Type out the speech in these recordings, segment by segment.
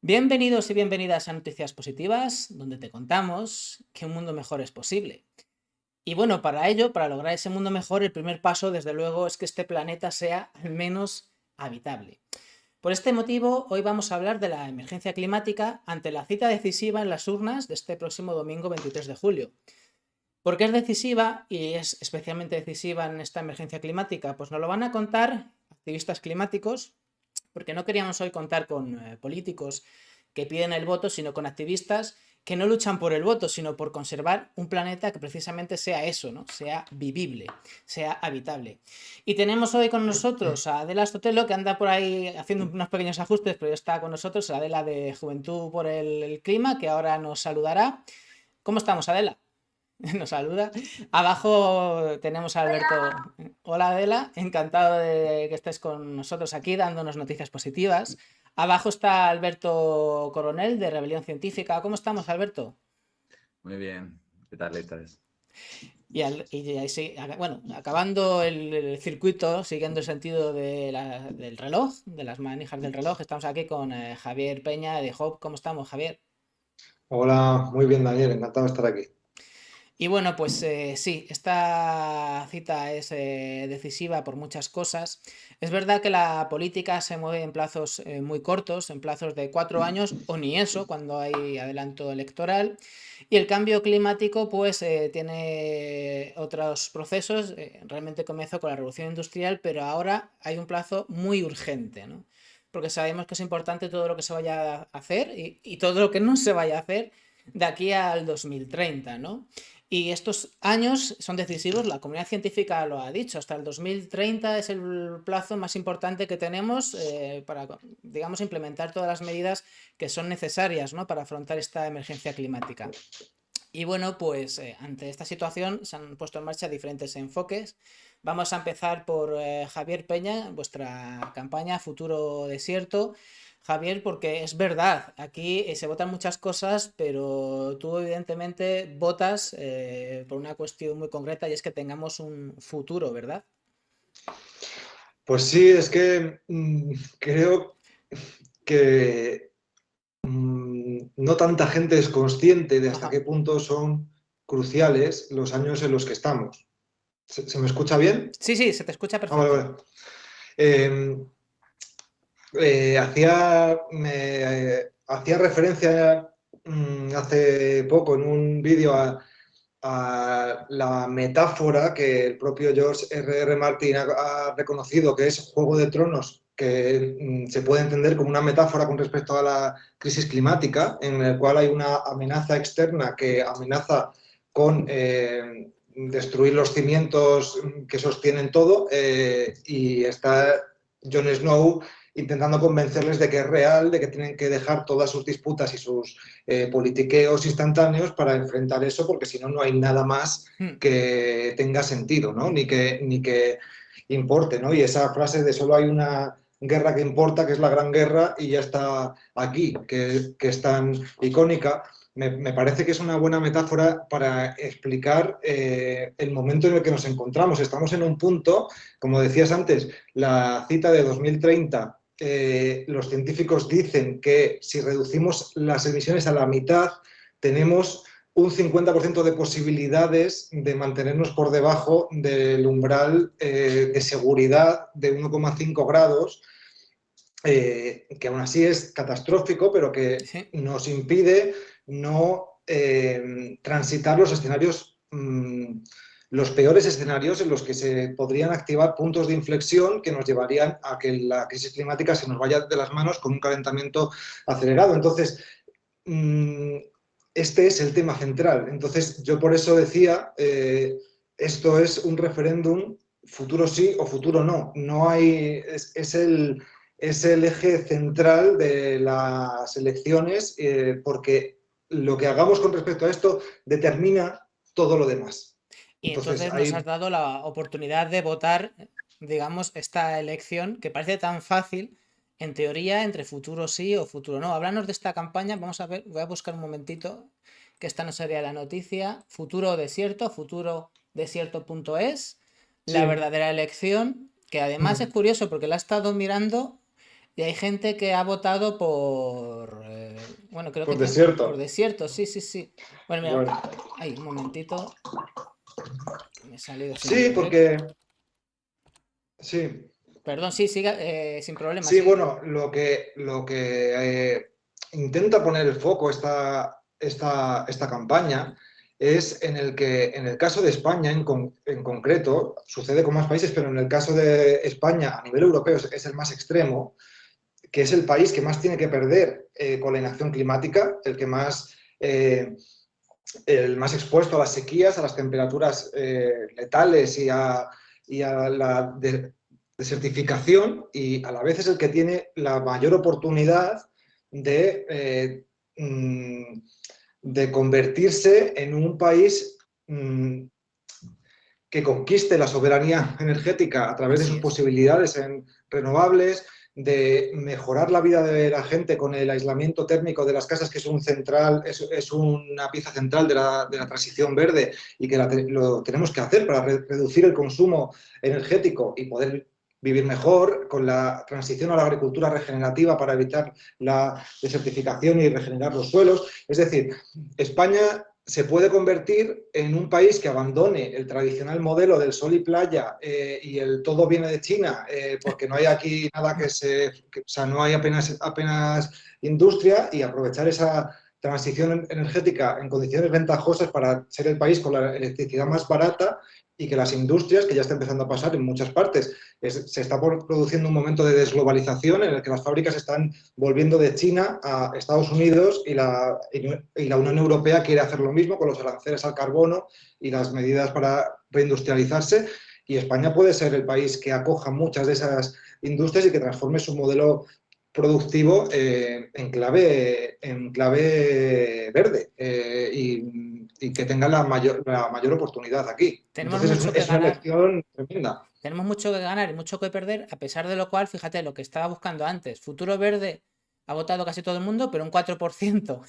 Bienvenidos y bienvenidas a Noticias Positivas, donde te contamos que un mundo mejor es posible. Y bueno, para ello, para lograr ese mundo mejor, el primer paso, desde luego, es que este planeta sea al menos habitable. Por este motivo, hoy vamos a hablar de la emergencia climática ante la cita decisiva en las urnas de este próximo domingo 23 de julio. ¿Por qué es decisiva y es especialmente decisiva en esta emergencia climática? Pues nos lo van a contar activistas climáticos, porque no queríamos hoy contar con políticos que piden el voto, sino con activistas que no luchan por el voto, sino por conservar un planeta que precisamente sea eso, ¿no? Sea vivible, sea habitable. Y tenemos hoy con nosotros a Adela Stotelo, que anda por ahí haciendo unos pequeños ajustes, pero está con nosotros, Adela de Juventud por el Clima, que ahora nos saludará. ¿Cómo estamos, Adela? Nos saluda. Abajo tenemos a Alberto. Hola Adela, encantado de que estés con nosotros aquí dándonos noticias positivas. Abajo está Alberto Coronel de Rebelión Científica. ¿Cómo estamos, Alberto? Muy bien, ¿qué tal estás? Bueno, acabando el circuito, siguiendo el sentido del reloj, de las manijas del reloj, estamos aquí con Javier Peña de Hope. ¿Cómo estamos, Javier? Hola, muy bien Daniel, encantado de estar aquí. Y bueno, pues sí, esta cita es decisiva por muchas cosas. Es verdad que la política se mueve en plazos muy cortos, en plazos de 4 años o ni eso, cuando hay adelanto electoral. Y el cambio climático pues tiene otros procesos. Realmente comenzó con la revolución industrial, pero ahora hay un plazo muy urgente, ¿no? Porque sabemos que es importante todo lo que se vaya a hacer y todo lo que no se vaya a hacer de aquí al 2030, ¿no? Y estos años son decisivos, la comunidad científica lo ha dicho, hasta el 2030 es el plazo más importante que tenemos para, digamos, implementar todas las medidas que son necesarias, ¿no?, para afrontar esta emergencia climática. Y bueno, pues ante esta situación se han puesto en marcha diferentes enfoques. Vamos a empezar por Javier Peña, vuestra campaña Futuro Desierto. Javier, porque es verdad, aquí se votan muchas cosas, pero tú evidentemente votas por una cuestión muy concreta y es que tengamos un futuro, ¿verdad? Pues sí, es que creo que no tanta gente es consciente de hasta Ajá. qué punto son cruciales los años en los que estamos. ¿Se me escucha bien? Sí, sí, se te escucha Ah, vale, perfecto. vale. Eh, hacía referencia hace poco en un vídeo a la metáfora que el propio George R. Martin ha reconocido, que es Juego de Tronos, que se puede entender como una metáfora con respecto a la crisis climática, en el cual hay una amenaza externa que amenaza con destruir los cimientos que sostienen todo, y está Jon Snow intentando convencerles de que es real, de que tienen que dejar todas sus disputas y sus politiqueos instantáneos para enfrentar eso, porque si no, no hay nada más Hmm. que tenga sentido, ¿no? Ni que importe, ¿no? Y esa frase de solo hay una guerra que importa, que es la Gran Guerra, y ya está aquí, que es tan icónica, me parece que es una buena metáfora para explicar el momento en el que nos encontramos. Estamos en un punto, como decías antes, la cita de 2030, los científicos dicen que si reducimos las emisiones a la mitad, tenemos un 50% de posibilidades de mantenernos por debajo del umbral de seguridad de 1,5 grados, que aún así es catastrófico, pero que Sí. nos impide no transitar los escenarios, los peores escenarios en los que se podrían activar puntos de inflexión que nos llevarían a que la crisis climática se nos vaya de las manos con un calentamiento acelerado. Entonces, este es el tema central. Entonces, yo por eso decía, esto es un referéndum, futuro sí o futuro no. No hay, es el eje central de las elecciones, porque lo que hagamos con respecto a esto determina todo lo demás. Y Entonces, entonces nos has hay, dado la oportunidad de votar, digamos, esta elección que parece tan fácil, en teoría, entre futuro sí o futuro no. Háblanos de esta campaña, vamos a ver, voy a buscar un momentito, que esta no sería la noticia. Futuro desierto, futurodesierto.es, la sí, verdadera elección, que además es curioso porque la he estado mirando. Y hay gente que ha votado por, bueno, creo que Por por desierto. desierto, sí, sí, sí. Bueno, mira, Bueno, ay, un momentito, que me he salido sin sí, querer. porque sí. Perdón, sí, siga, sin problema, Sí, sí. bueno, lo que intenta poner el foco esta campaña es en el caso de España en concreto, sucede con más países, pero en el caso de España a nivel europeo es el más extremo, que es el país que más tiene que perder con la inacción climática, el más expuesto a las sequías, a las temperaturas letales y a la desertificación, y a la vez es el que tiene la mayor oportunidad de, de convertirse en un país que conquiste la soberanía energética a través de Así sus es. posibilidades en renovables, de mejorar la vida de la gente con el aislamiento térmico de las casas, que es una pieza central de la transición verde y que lo tenemos que hacer para reducir el consumo energético y poder vivir mejor, con la transición a la agricultura regenerativa para evitar la desertificación y regenerar los suelos. Es decir, España se puede convertir en un país que abandone el tradicional modelo del sol y playa y el todo viene de China, porque no hay aquí nada o sea, no hay apenas industria, y aprovechar esa transición energética en condiciones ventajosas para ser el país con la electricidad más barata, y que las industrias, que ya está empezando a pasar en muchas partes, se está produciendo un momento de desglobalización en el que las fábricas están volviendo de China a Estados Unidos, y la Unión Europea quiere hacer lo mismo con los aranceles al carbono y las medidas para reindustrializarse, y España puede ser el país que acoja muchas de esas industrias y que transforme su modelo productivo en clave verde, y que tenga la mayor oportunidad aquí. Tenemos Entonces mucho que es una ganar. lección tremenda. Tenemos mucho que ganar y mucho que perder, a pesar de lo cual, fíjate, lo que estaba buscando antes, Futuro Verde ha votado casi todo el mundo, pero un 4%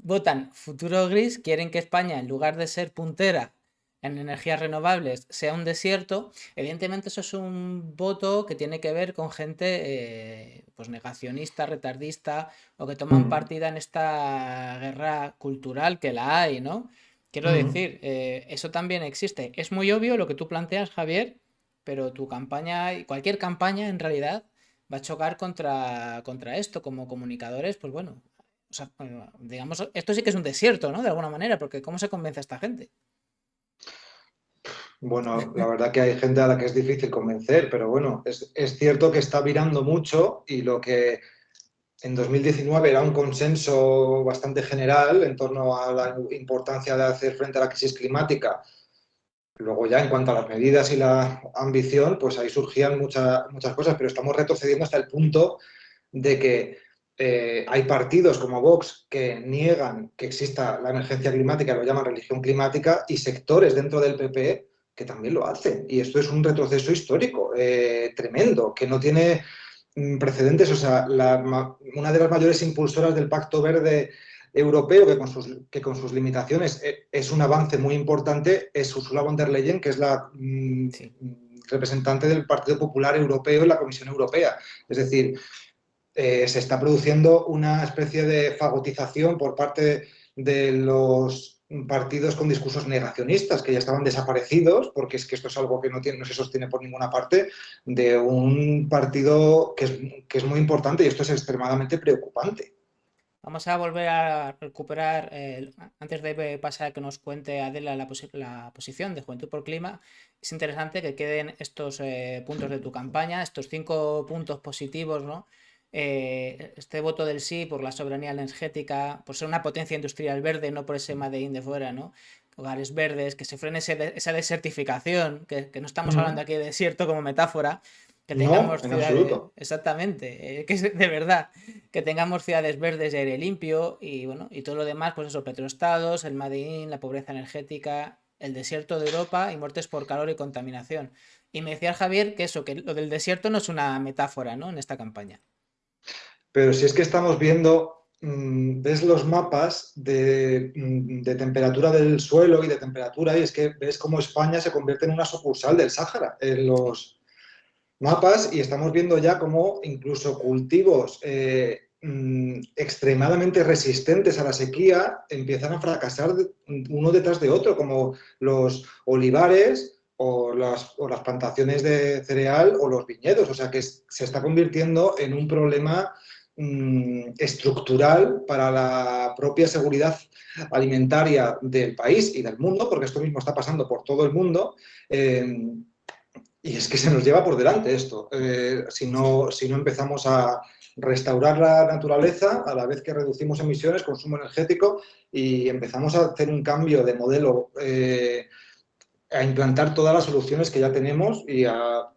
votan Futuro Gris, quieren que España, en lugar de ser puntera en energías renovables, sea un desierto. Evidentemente eso es un voto que tiene que ver con gente pues negacionista, retardista, o que toman partida en esta guerra cultural, que la hay, ¿no? Quiero decir, eso también existe. Es muy obvio lo que tú planteas, Javier, pero tu campaña y cualquier campaña en realidad va a chocar contra esto. Como comunicadores, pues bueno, o sea, digamos, esto sí que es un desierto, ¿no? De alguna manera, porque ¿cómo se convence a esta gente? Bueno, la verdad que hay gente a la que es difícil convencer, pero bueno, es cierto que está virando mucho, y lo que en 2019 era un consenso bastante general en torno a la importancia de hacer frente a la crisis climática. Luego ya en cuanto a las medidas y la ambición, pues ahí surgían muchas cosas, pero estamos retrocediendo hasta el punto de que hay partidos como Vox que niegan que exista la emergencia climática, lo llaman religión climática, y sectores dentro del PP que también lo hacen. Y esto es un retroceso histórico tremendo, que no tiene precedentes. O sea, una de las mayores impulsoras del Pacto Verde Europeo, que con sus limitaciones es un avance muy importante, es Ursula von der Leyen, que es la Sí. representante del Partido Popular Europeo en la Comisión Europea. Es decir, se está produciendo una especie de fagotización por parte de los partidos con discursos negacionistas, que ya estaban desaparecidos, porque es que esto es algo que no se sostiene por ninguna parte, de un partido que es muy importante, y esto es extremadamente preocupante. Vamos a volver a recuperar, antes de pasar a que nos cuente Adela la posición de Juventud por Clima. Es interesante que queden estos puntos de tu campaña, estos 5 puntos positivos, ¿no? Este voto del sí por la soberanía energética, por ser una potencia industrial verde, no por ese Made in de fuera, ¿no? Hogares verdes, que se frene esa desertificación, que no estamos hablando aquí de desierto como metáfora, que No, tengamos en ciudades, absoluto. exactamente, que es de verdad, que tengamos ciudades verdes de aire limpio, y bueno, y todo lo demás, pues eso, petroestados, el Made in, la pobreza energética, el desierto de Europa y muertes por calor y contaminación. Y me decía Javier que eso, que lo del desierto no es una metáfora, ¿no? En esta campaña. Pero si es que estamos viendo, ves los mapas de temperatura del suelo y de temperatura, y es que ves cómo España se convierte en una sucursal del Sáhara. Sí. mapas y estamos viendo ya cómo incluso cultivos extremadamente resistentes a la sequía empiezan a fracasar uno detrás de otro, como los olivares o las plantaciones de cereal o los viñedos. O sea que se está convirtiendo en un problema estructural para la propia seguridad alimentaria del país y del mundo, porque esto mismo está pasando por todo el mundo. Y es que se nos lleva por delante esto. Si no empezamos a restaurar la naturaleza, a la vez que reducimos emisiones, consumo energético, y empezamos a hacer un cambio de modelo, a implantar todas las soluciones que ya tenemos y a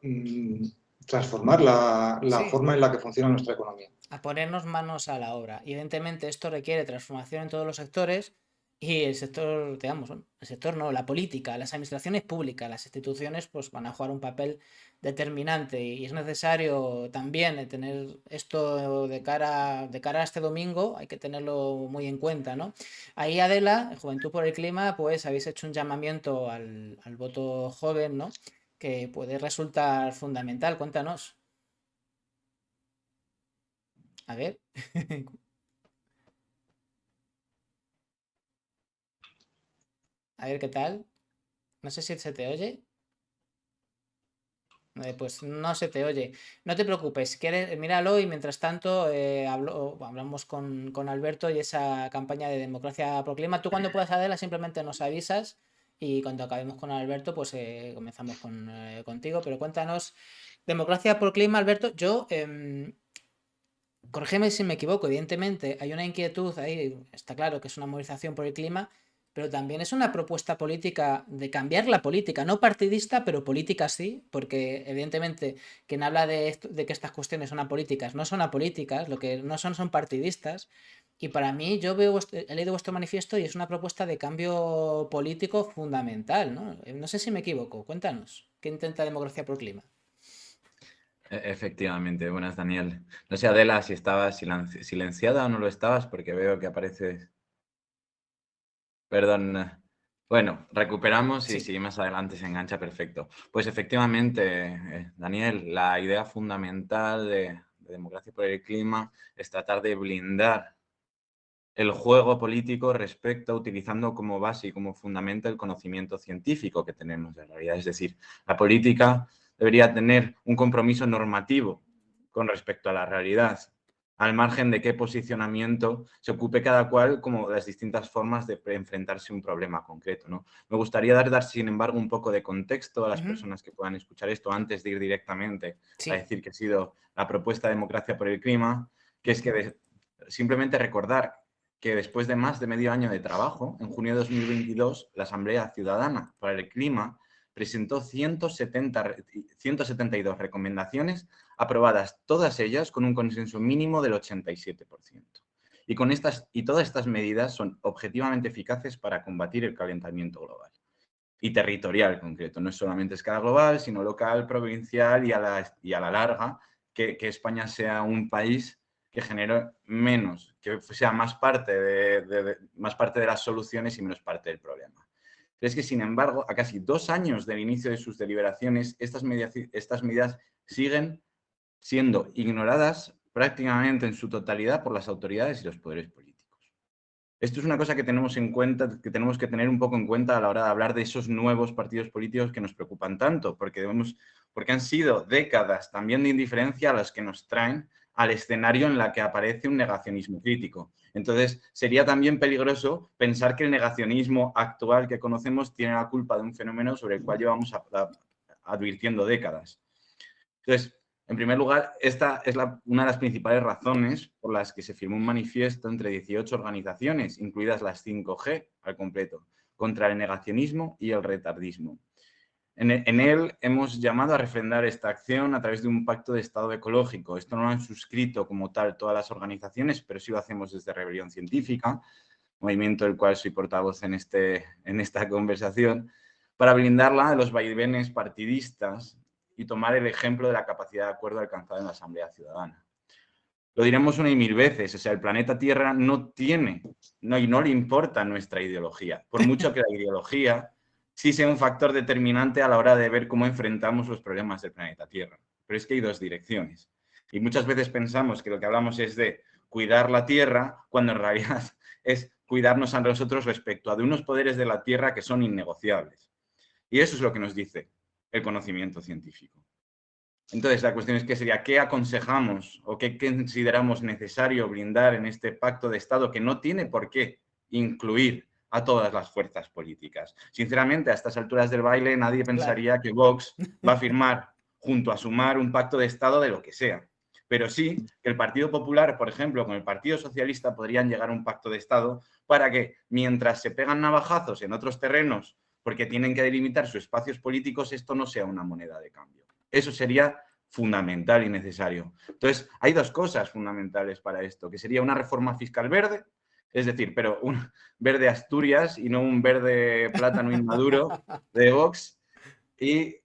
transformar la Sí, forma en la que funciona nuestra economía. a ponernos manos a la obra. Y evidentemente esto requiere transformación en todos los sectores y el sector, digamos, bueno, el sector no, la política, las administraciones públicas, las instituciones, pues van a jugar un papel determinante y es necesario también tener esto de cara a este domingo, hay que tenerlo muy en cuenta, ¿no? Ahí, Adela, Juventud por el Clima, pues habéis hecho un llamamiento al voto joven, ¿no? Que puede resultar fundamental. Cuéntanos. A ver. A ver qué tal. No sé si se te oye. Pues no se te oye. No te preocupes, si quieres, míralo y mientras tanto hablamos con Alberto y esa campaña de Democracia por Clima. Tú cuando puedas, Adela, simplemente nos avisas y cuando acabemos con Alberto, pues comenzamos contigo. Pero cuéntanos, Democracia por Clima, Alberto. Yo, corrígeme si me equivoco, evidentemente hay una inquietud ahí, está claro que es una movilización por el clima, pero también es una propuesta política de cambiar la política, no partidista, pero política sí, porque evidentemente quien habla de que estas cuestiones son apolíticas, no son apolíticas, lo que no son partidistas, y para mí yo he leído vuestro manifiesto y es una propuesta de cambio político fundamental, ¿no? No sé si me equivoco, cuéntanos, ¿qué intenta Democracia por Clima? Efectivamente, buenas Daniel. No sé, Adela, si estabas silenciada o no lo estabas, porque veo que apareces. Perdón. Bueno, recuperamos y Sí. si más adelante se engancha, perfecto. Pues efectivamente, Daniel, la idea fundamental de Democracia por el Clima es tratar de blindar el juego político respecto a utilizando como base y como fundamento el conocimiento científico que tenemos de realidad. Es decir, la política debería tener un compromiso normativo con respecto a la realidad, al margen de qué posicionamiento se ocupe cada cual como las distintas formas de enfrentarse a un problema concreto, ¿no? Me gustaría dar, sin embargo, un poco de contexto a las personas que puedan escuchar esto antes de ir directamente a Sí. decir que ha sido la propuesta de Democracia por el Clima, que es que simplemente recordar que después de más de medio año de trabajo, en junio de 2022, la Asamblea Ciudadana para el Clima presentó 172 recomendaciones aprobadas, todas ellas con un consenso mínimo del 87%. Y todas estas medidas son objetivamente eficaces para combatir el calentamiento global y territorial concreto. No es solamente a escala global, sino local, provincial y a la larga, que España sea un país que genere menos, que sea más parte más parte de las soluciones y menos parte del problema. Pero es que, sin embargo, a casi 2 años del inicio de sus deliberaciones, estas medidas siguen siendo ignoradas prácticamente en su totalidad por las autoridades y los poderes políticos. Esto es una cosa que tenemos en cuenta, que tenemos que tener un poco en cuenta a la hora de hablar de esos nuevos partidos políticos que nos preocupan tanto, porque han sido décadas también de indiferencia las que nos traen al escenario en la que aparece un negacionismo crítico. Entonces, sería también peligroso pensar que el negacionismo actual que conocemos tiene la culpa de un fenómeno sobre el cual llevamos advirtiendo décadas. Entonces, en primer lugar, esta es una de las principales razones por las que se firmó un manifiesto entre 18 organizaciones, incluidas las 5G al completo, contra el negacionismo y el retardismo. En él hemos llamado a refrendar esta acción a través de un pacto de Estado ecológico. Esto no lo han suscrito como tal todas las organizaciones, pero sí lo hacemos desde Rebelión Científica, movimiento del cual soy portavoz en esta conversación, para blindarla de los vaivenes partidistas y tomar el ejemplo de la capacidad de acuerdo alcanzada en la Asamblea Ciudadana. Lo diremos una y mil veces, o sea, el planeta Tierra no le importa nuestra ideología, por mucho que la ideología sí sea un factor determinante a la hora de ver cómo enfrentamos los problemas del planeta Tierra. pero es que hay dos direcciones. Y muchas veces pensamos que lo que hablamos es de cuidar la tierra, cuando en realidad es cuidarnos a nosotros respecto a de unos poderes de la tierra que son innegociables. Y eso es lo que nos dice el conocimiento científico. Entonces, la cuestión es que sería, ¿qué aconsejamos o qué consideramos necesario brindar en este pacto de Estado que no tiene por qué incluir a todas las fuerzas políticas? Sinceramente, a estas alturas del baile, nadie pensaría que Vox va a firmar junto a Sumar un pacto de Estado de lo que sea. Pero sí que el Partido Popular, por ejemplo, con el Partido Socialista podrían llegar a un pacto de Estado para que, mientras se pegan navajazos en otros terrenos porque tienen que delimitar sus espacios políticos, esto no sea una moneda de cambio. Eso sería fundamental y necesario. Entonces, hay dos cosas fundamentales para esto, que sería una reforma fiscal verde, es decir, pero un verde Asturias y no un verde plátano inmaduro de Vox, y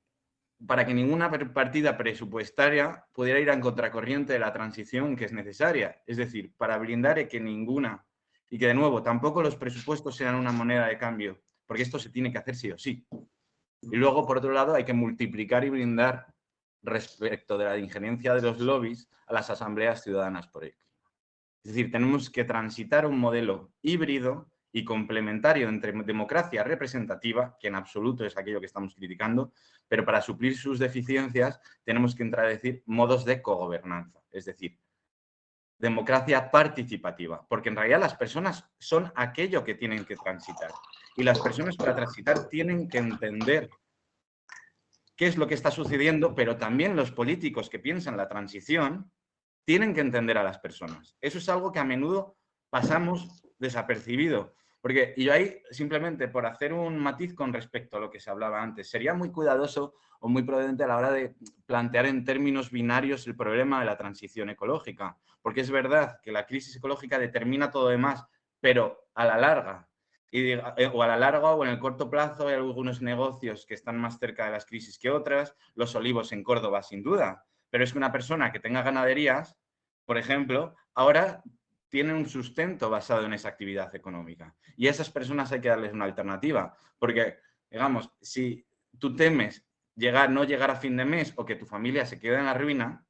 para que ninguna partida presupuestaria pudiera ir en contracorriente de la transición que es necesaria. Es decir, para blindar que ninguna, y que de nuevo, tampoco los presupuestos sean una moneda de cambio, porque esto se tiene que hacer sí o sí. Y luego, por otro lado, hay que multiplicar y blindar respecto de la injerencia de los lobbies a las asambleas ciudadanas por el clima. Es decir, tenemos que transitar un modelo híbrido y complementario entre democracia representativa, que en absoluto es aquello que estamos criticando, pero para suplir sus deficiencias tenemos que entrar a decir modos de cogobernanza, es decir, democracia participativa, porque en realidad las personas son aquello que tienen que transitar y las personas para transitar tienen que entender qué es lo que está sucediendo, pero también los políticos que piensan la transición tienen que entender a las personas. Eso es algo que a menudo pasamos desapercibido. Porque, y yo ahí, simplemente por hacer un matiz con respecto a lo que se hablaba antes, sería muy cuidadoso o muy prudente a la hora de plantear en términos binarios el problema de la transición ecológica. Porque es verdad que la crisis ecológica determina todo lo demás, pero a la larga, o a la larga o en el corto plazo, hay algunos negocios que están más cerca de las crisis que otras, los olivos en Córdoba sin duda, pero es que una persona que tenga ganaderías, por ejemplo, ahora tiene un sustento basado en esa actividad económica. Y a esas personas hay que darles una alternativa, porque, digamos, si tú temes no llegar a fin de mes o que tu familia se quede en la ruina,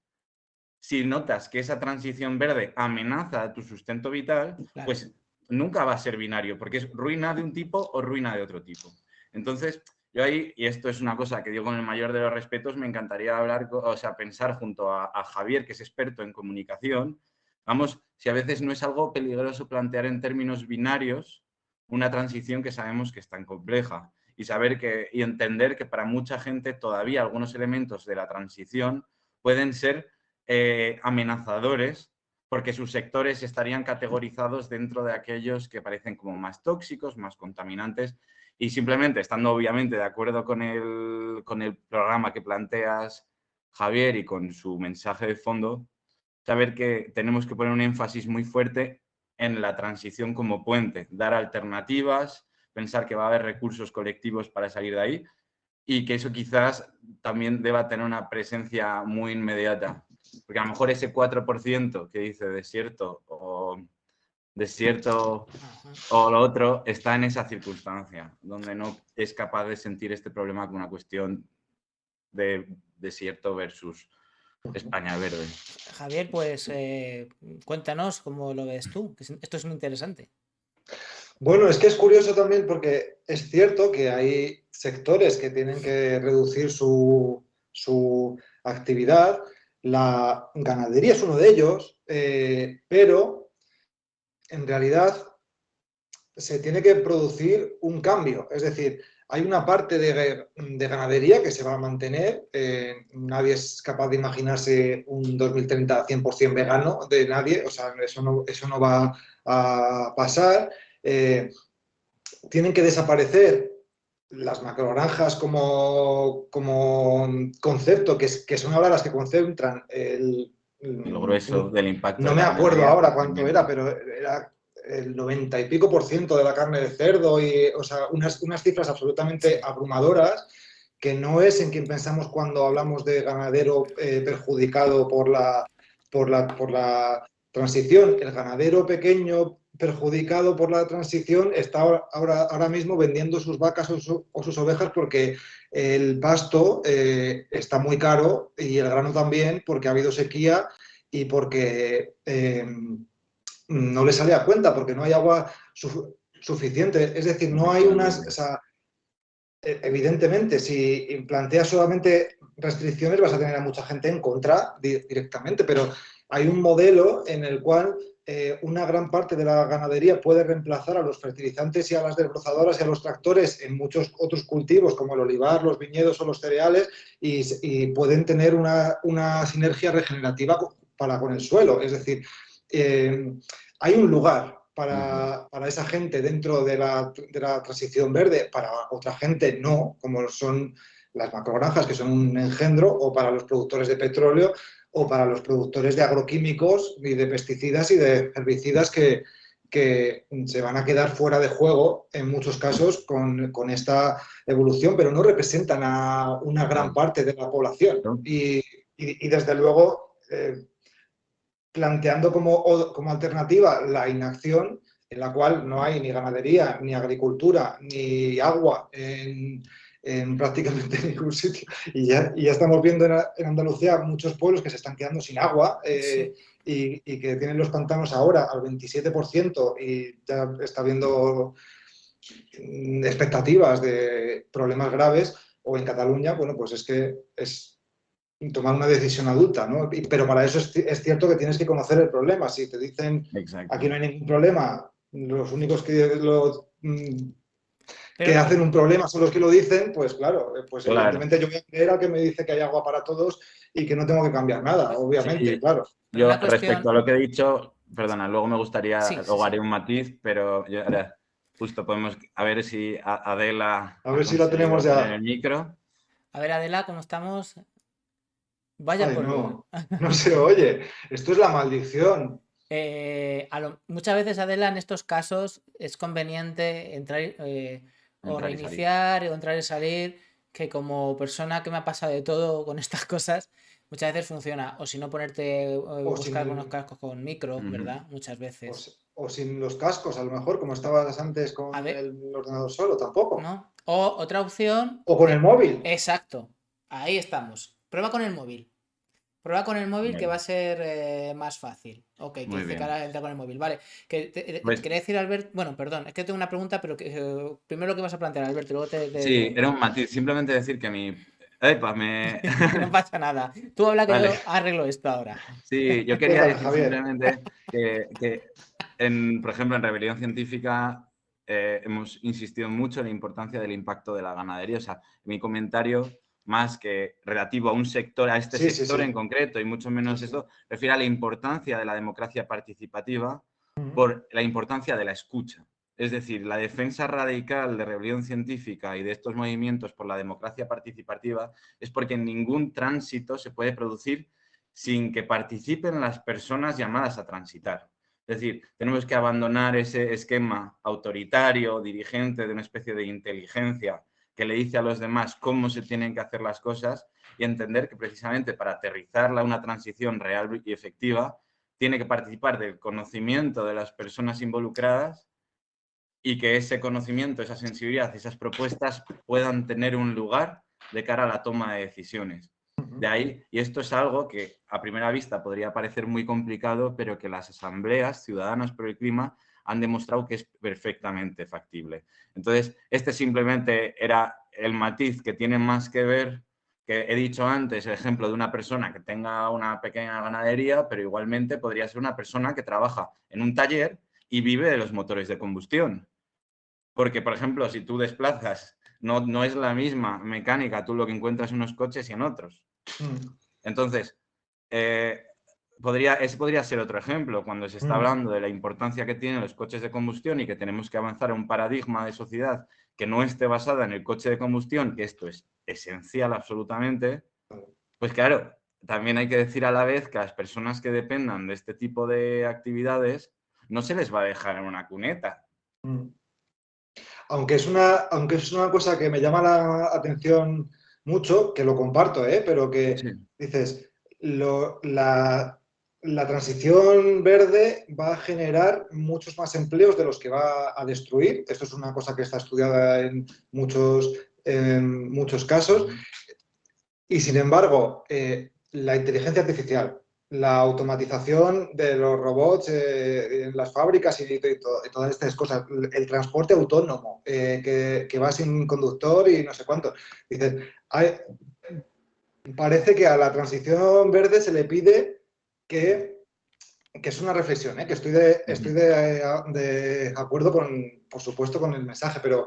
si notas que esa transición verde amenaza tu sustento vital, Claro. pues nunca va a ser binario, porque es ruina de un tipo o ruina de otro tipo. Entonces, yo ahí, y esto es una cosa que digo con el mayor de los respetos, me encantaría hablar, o sea, pensar junto a Javier, que es experto en comunicación, vamos, si a veces no es algo peligroso plantear en términos binarios una transición que sabemos que es tan compleja y entender que para mucha gente todavía algunos elementos de la transición pueden ser amenazadores porque sus sectores estarían categorizados dentro de aquellos que parecen como más tóxicos, más contaminantes, y simplemente estando obviamente de acuerdo con el programa que planteas, Javier, y con su mensaje de fondo, saber que tenemos que poner un énfasis muy fuerte en la transición como puente, dar alternativas, pensar que va a haber recursos colectivos para salir de ahí y que eso quizás también deba tener una presencia muy inmediata. Porque a lo mejor ese 4% que dice desierto o lo otro está en esa circunstancia, donde no es capaz de sentir este problema como una cuestión de desierto versus España verde. Javier, pues cuéntanos cómo lo ves tú, que esto es muy interesante. Bueno, es que es curioso también porque es cierto que hay sectores que tienen que reducir su actividad. La ganadería es uno de ellos, pero en realidad se tiene que producir un cambio. Es decir, hay una parte de ganadería que se va a mantener. Nadie es capaz de imaginarse un 2030 100% vegano de nadie. O sea, eso no va a pasar. Tienen que desaparecer las macrogranjas como concepto, que son ahora las que concentran Lo grueso del impacto. No de me la acuerdo ganadería. ahora cuánto era, pero era el 90 y pico % de la carne de cerdo, o sea, unas cifras absolutamente abrumadoras, que no es en quien pensamos cuando hablamos de ganadero perjudicado por la transición. El ganadero pequeño, perjudicado por la transición está ahora mismo vendiendo sus vacas o sus ovejas porque el pasto está muy caro y el grano también porque ha habido sequía y porque no le sale a cuenta, porque no hay agua suficiente. Es decir, no hay unas... O sea, evidentemente, si planteas solamente restricciones vas a tener a mucha gente en contra directamente, pero hay un modelo en el cual una gran parte de la ganadería puede reemplazar a los fertilizantes y a las desbrozadoras y a los tractores en muchos otros cultivos como el olivar, los viñedos o los cereales y pueden tener una sinergia regenerativa con el suelo. Es decir, hay un lugar para esa gente dentro de la transición verde, para otra gente no, como son las macrogranjas, que son un engendro, o para los productores de petróleo, o para los productores de agroquímicos y de pesticidas y de herbicidas que se van a quedar fuera de juego en muchos casos con esta evolución, pero no representan a una gran parte de la población. Y desde luego, planteando como alternativa la inacción, en la cual no hay ni ganadería, ni agricultura, ni agua en prácticamente ningún sitio. Y ya estamos viendo en Andalucía muchos pueblos que se están quedando sin agua Sí. y que tienen los pantanos ahora al 27% y ya está habiendo expectativas de problemas graves. O en Cataluña, bueno, pues es que es tomar una decisión adulta, ¿no? Pero para eso es cierto que tienes que conocer el problema. Si te dicen aquí no hay ningún problema, los únicos que Pero hacen un problema son los que lo dicen, pues claro, pues Claro. evidentemente yo voy a creer al que me dice que hay agua para todos y que no tengo que cambiar nada, obviamente, Sí, claro. pero yo una respecto cuestión... a lo que he dicho, perdona, luego me gustaría, Sí, sí, luego haré sí. un matiz, pero yo ahora justo podemos, a ver si Adela A ha ver si la tenemos conseguido poner ya. el micro. A ver, Adela, ¿cómo estamos? Vaya Ay, por Dios. no se oye. Esto es la maldición. Muchas veces, Adela, en estos casos es conveniente entrar o Entrar y salir. reiniciar o entrar y salir, que como persona que me ha pasado de todo con estas cosas, muchas veces funciona. O si no, ponerte, O buscar unos sin, cascos con micro, Ujú. ¿verdad? Muchas veces. o sin los cascos, a lo mejor, como estabas antes A con ver, el ordenador solo, tampoco. ¿no? O otra opción, O con el móvil. exacto. Ahí estamos. Prueba con el móvil. Prueba con el móvil que va a Bien, ser más fácil. Ok, que muy dice que bien. ahora entra con el móvil. Vale. Que te Pues quería decir, Albert. Bueno, perdón, es que tengo una pregunta, pero primero lo que vas a plantear, Albert, y luego sí, era un matiz, simplemente decir que mi... ¡Epa! Me... No pasa nada. Tú habla que Vale. yo arreglo esto ahora. Sí, yo quería Cuéntame, decir Javier. simplemente que por ejemplo, en Rebelión Científica hemos insistido mucho en la importancia del impacto de la ganadería. O sea, mi comentario, más que relativo a un sector, a este Sí, sí, sector sí. en concreto, y mucho Sí, menos sí. esto, refiere a la importancia de la democracia participativa Ujú. por la importancia de la escucha. Es decir, la defensa radical de Rebelión Científica y de estos movimientos por la democracia participativa es porque en ningún tránsito se puede producir sin que participen las personas llamadas a transitar. Es decir, tenemos que abandonar ese esquema autoritario, dirigente de una especie de inteligencia que le dice a los demás cómo se tienen que hacer las cosas y entender que precisamente para aterrizarla una transición real y efectiva tiene que participar del conocimiento de las personas involucradas y que ese conocimiento, esa sensibilidad, esas propuestas puedan tener un lugar de cara a la toma de decisiones. De ahí, y esto es algo que a primera vista podría parecer muy complicado, pero que las asambleas ciudadanas por el clima han demostrado que es perfectamente factible. Entonces, este simplemente era el matiz que tiene más que ver, que he dicho antes, el ejemplo de una persona que tenga una pequeña ganadería, pero igualmente podría ser una persona que trabaja en un taller y vive de los motores de combustión. Porque, por ejemplo, si tú desplazas, no es la misma mecánica tú lo que encuentras en unos coches y en otros. Entonces, ese podría ser otro ejemplo, cuando se está hablando de la importancia que tienen los coches de combustión y que tenemos que avanzar a un paradigma de sociedad que no esté basada en el coche de combustión, que esto es esencial absolutamente, pues claro, también hay que decir a la vez que a las personas que dependan de este tipo de actividades no se les va a dejar en una cuneta. Aunque es una cosa que me llama la atención mucho, que lo comparto, pero que Sí. dices, la transición verde va a generar muchos más empleos de los que va a destruir. Esto es una cosa que está estudiada en muchos casos. Y sin embargo, la inteligencia artificial, la automatización de los robots en las fábricas y todas estas cosas, el transporte autónomo que va sin conductor y no sé cuánto. Dices, parece que a la transición verde se le pide que es una reflexión, que estoy de acuerdo por supuesto, con el mensaje, pero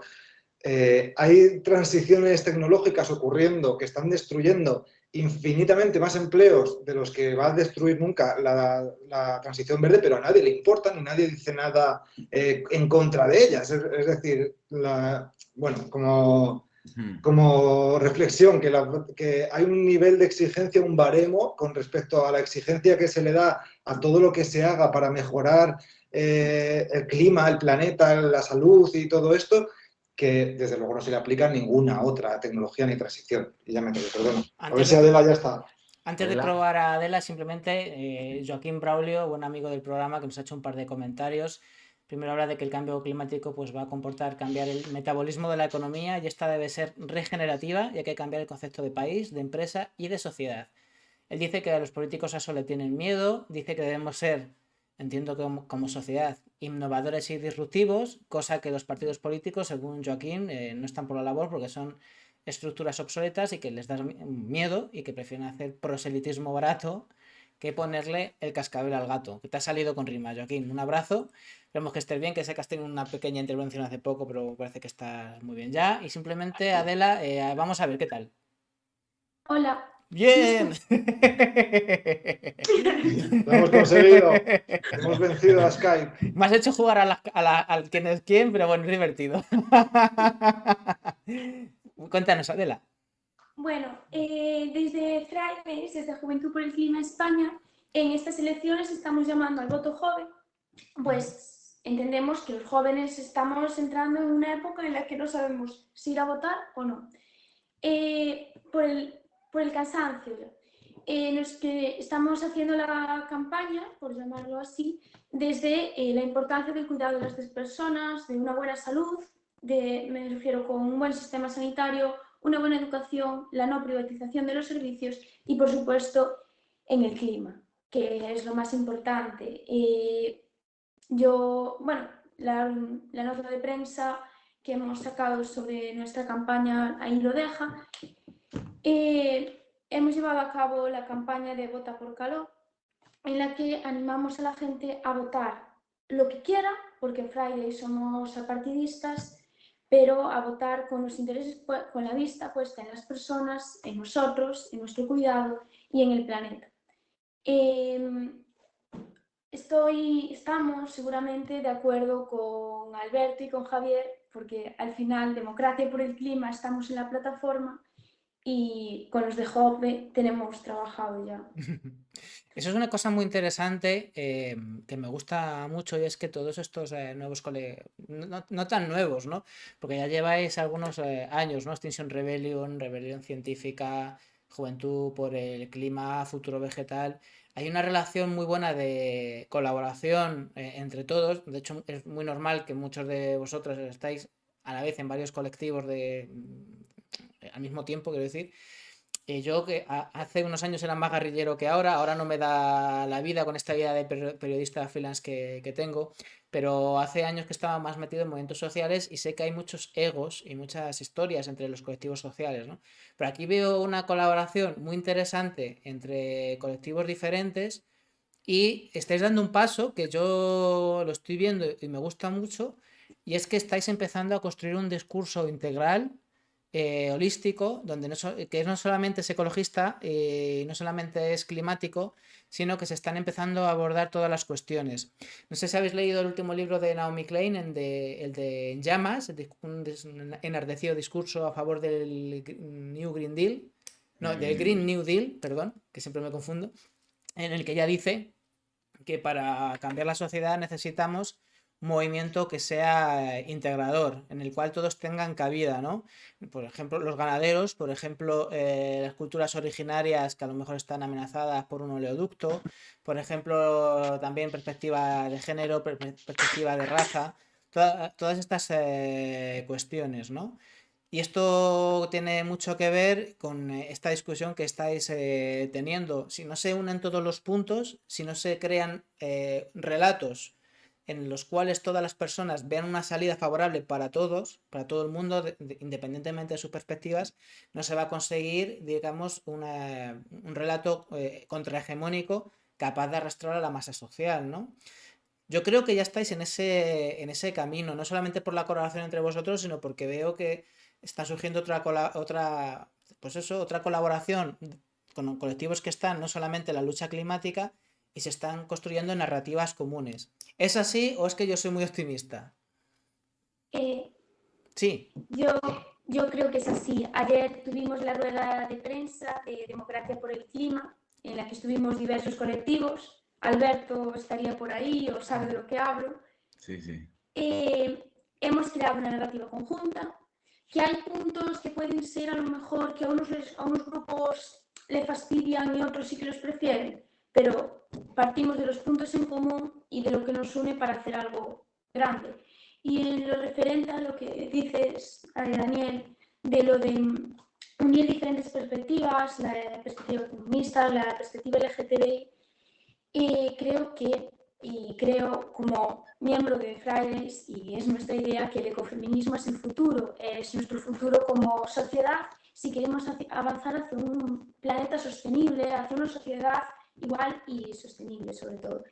hay transiciones tecnológicas ocurriendo que están destruyendo infinitamente más empleos de los que va a destruir nunca la transición verde, pero a nadie le importa ni nadie dice nada en contra de ellas. Es decir, bueno, como reflexión, que hay un nivel de exigencia, un baremo con respecto a la exigencia que se le da a todo lo que se haga para mejorar el clima, el planeta, la salud y todo esto, que desde luego no se le aplica a ninguna otra tecnología ni transición. Y ya me quedo, perdón. A ver Antes si de, Adela ya está. antes de Adela. probar a Adela, simplemente Joaquín Braulio, buen amigo del programa, que nos ha hecho un par de comentarios. Primero habla de que el cambio climático pues, va a comportar cambiar el metabolismo de la economía y esta debe ser regenerativa y hay que cambiar el concepto de país, de empresa y de sociedad. Él dice que a los políticos a eso le tienen miedo, dice que debemos ser, entiendo que como sociedad, innovadores y disruptivos, cosa que los partidos políticos, según Joaquín, no están por la labor porque son estructuras obsoletas y que les da miedo y que prefieren hacer proselitismo barato que ponerle el cascabel al gato. Que te ha salido con rima, Joaquín. Un abrazo. Esperemos que estés bien, que sé que has tenido una pequeña intervención hace poco, pero parece que estás muy bien ya. Y simplemente, Adela, vamos a ver qué tal. Hola, ¿me ¡Bien! escuchas? Lo hemos conseguido. Hemos vencido a Skype. Me has hecho jugar al quién es quién, pero bueno, es divertido. Cuéntanos, Adela. Bueno, desde Fridays, desde Juventud por el Clima España, en estas elecciones estamos llamando al voto joven, pues entendemos que los jóvenes estamos entrando en una época en la que no sabemos si ir a votar o no. Por el cansancio, los que estamos haciendo la campaña, por llamarlo así, desde la importancia del cuidado de las personas, de una buena salud, me refiero con un buen sistema sanitario, una buena educación, la no privatización de los servicios y, por supuesto, en el clima, que es lo más importante. Bueno, la nota de prensa que hemos sacado sobre nuestra campaña ahí lo deja. Hemos llevado a cabo la campaña de Vota por Calor, en la que animamos a la gente a votar lo que quiera, porque en Friday somos apartidistas, pero a votar con los intereses, con la vista puesta en las personas, en nosotros, en nuestro cuidado y en el planeta. Estamos seguramente de acuerdo con Alberto y con Javier, porque al final, Democracia por el Clima, estamos en la plataforma y con los de Jope tenemos trabajado ya. Eso es una cosa muy interesante que me gusta mucho y es que todos estos nuevos no tan nuevos, ¿no? Porque ya lleváis algunos años, ¿no? Extinction Rebellion, Rebelión Científica, Juventud por el Clima, Futuro Vegetal. Hay una relación muy buena de colaboración entre todos. De hecho, es muy normal que muchos de vosotros estáis a la vez en varios colectivos al mismo tiempo, quiero decir. Yo que hace unos años era más guerrillero que ahora no me da la vida con esta vida de periodista freelance que tengo, pero hace años que estaba más metido en movimientos sociales y sé que hay muchos egos y muchas historias entre los colectivos sociales, ¿no? Pero aquí veo una colaboración muy interesante entre colectivos diferentes y estáis dando un paso que yo lo estoy viendo y me gusta mucho, y es que estáis empezando a construir un discurso integral, holístico, donde que no solamente es ecologista y no solamente es climático, sino que se están empezando a abordar todas las cuestiones. No sé si habéis leído el último libro de Naomi Klein, el de En Llamas, un enardecido discurso a favor del New Green Deal, no, del Green New Deal, perdón, que siempre me confundo, en el que ella dice que para cambiar la sociedad necesitamos un movimiento que sea integrador, en el cual todos tengan cabida, ¿no? Por ejemplo, los ganaderos, por ejemplo, las culturas originarias que a lo mejor están amenazadas por un oleoducto, por ejemplo, también perspectiva de género, perspectiva de raza, todas estas cuestiones, ¿no? Y esto tiene mucho que ver con esta discusión que estáis teniendo. Si no se unen todos los puntos, si no se crean relatos en los cuales todas las personas vean una salida favorable para todos, para todo el mundo, independientemente de sus perspectivas, no se va a conseguir, digamos, un relato contrahegemónico capaz de arrastrar a la masa social, ¿no? Yo creo que ya estáis en ese camino, no solamente por la colaboración entre vosotros, sino porque veo que está surgiendo pues eso, otra colaboración con colectivos que están no solamente en la lucha climática y se están construyendo narrativas comunes. ¿Es así o es que yo soy muy optimista? Eh, Sí, yo, yo creo que es así. Ayer tuvimos la rueda de prensa de Democracia por el Clima, en la que estuvimos diversos colectivos. Alberto estaría por ahí o sabe de lo que hablo. Sí, sí. Hemos creado una narrativa conjunta, que hay puntos que pueden ser a lo mejor que a unos grupos le fastidian y otros sí que los prefieren, pero partimos de los puntos en común y de lo que nos une para hacer algo grande. Y en lo referente a lo que dices, Daniel, de lo de unir diferentes perspectivas, la perspectiva feminista, la perspectiva LGTBI, creo como miembro de Fridays, y es nuestra idea, que el ecofeminismo es el futuro, es nuestro futuro como sociedad si queremos avanzar hacia un planeta sostenible, hacia una sociedad igual y sostenible sobre todo.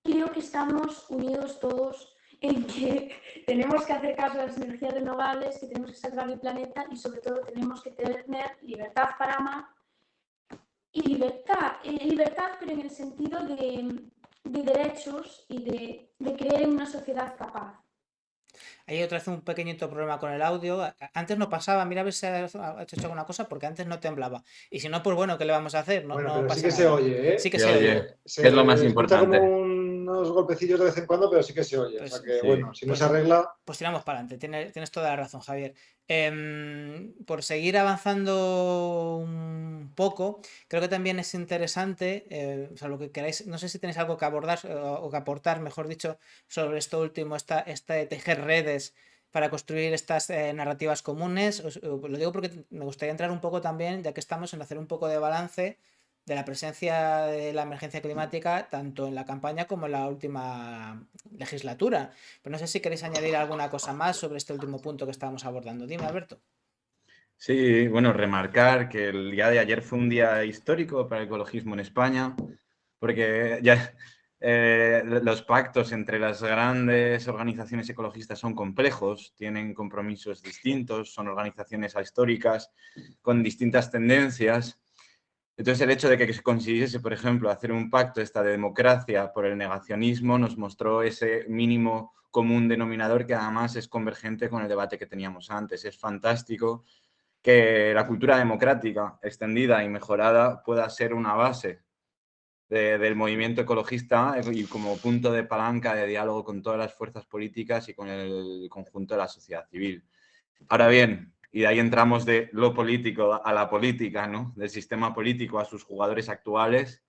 Creo que estamos unidos todos en que tenemos que hacer caso a las energías renovables, que tenemos que salvar el planeta y sobre todo tenemos que tener libertad para amar y libertad, pero en el sentido de derechos y de creer en una sociedad capaz. hay otra vez un pequeñito problema con el audio. Antes no pasaba, mira a ver si has hecho alguna cosa, porque antes no temblaba. Y si no, pues bueno, ¿qué le vamos a hacer? No, Bueno, no pero sí pasa que se nada. oye, Sí ¿eh? que Sí, se oye, oye. que es lo más Se escucha como importante. unos golpecillos de vez en cuando, pero sí que se oye. O sea Pues que, Sí. bueno, si no se arregla, Pues tiramos para adelante, tienes toda la razón, Javier. Por seguir avanzando un poco, creo que también es interesante, o sea, lo que queráis, no sé si tenéis algo que abordar o que aportar, mejor dicho, sobre esto último, esta de tejer redes para construir estas narrativas comunes. Lo digo porque me gustaría entrar un poco también, ya que estamos en hacer un poco de balance de la presencia de la emergencia climática, tanto en la campaña como en la última legislatura. Pero no sé si queréis añadir alguna cosa más sobre este último punto que estábamos abordando. Dime, Alberto. Sí, bueno, remarcar que el día de ayer fue un día histórico para el ecologismo en España, porque ya los pactos entre las grandes organizaciones ecologistas son complejos, tienen compromisos distintos, son organizaciones históricas con distintas tendencias. Entonces, el hecho de que se consiguiese, por ejemplo, hacer un pacto de democracia por el negacionismo nos mostró ese mínimo común denominador que además es convergente con el debate que teníamos antes. Es fantástico que la cultura democrática extendida y mejorada pueda ser una base del movimiento ecologista y como punto de palanca de diálogo con todas las fuerzas políticas y con el conjunto de la sociedad civil. Ahora bien, y de ahí entramos de lo político a la política, ¿no? Del sistema político a sus jugadores actuales,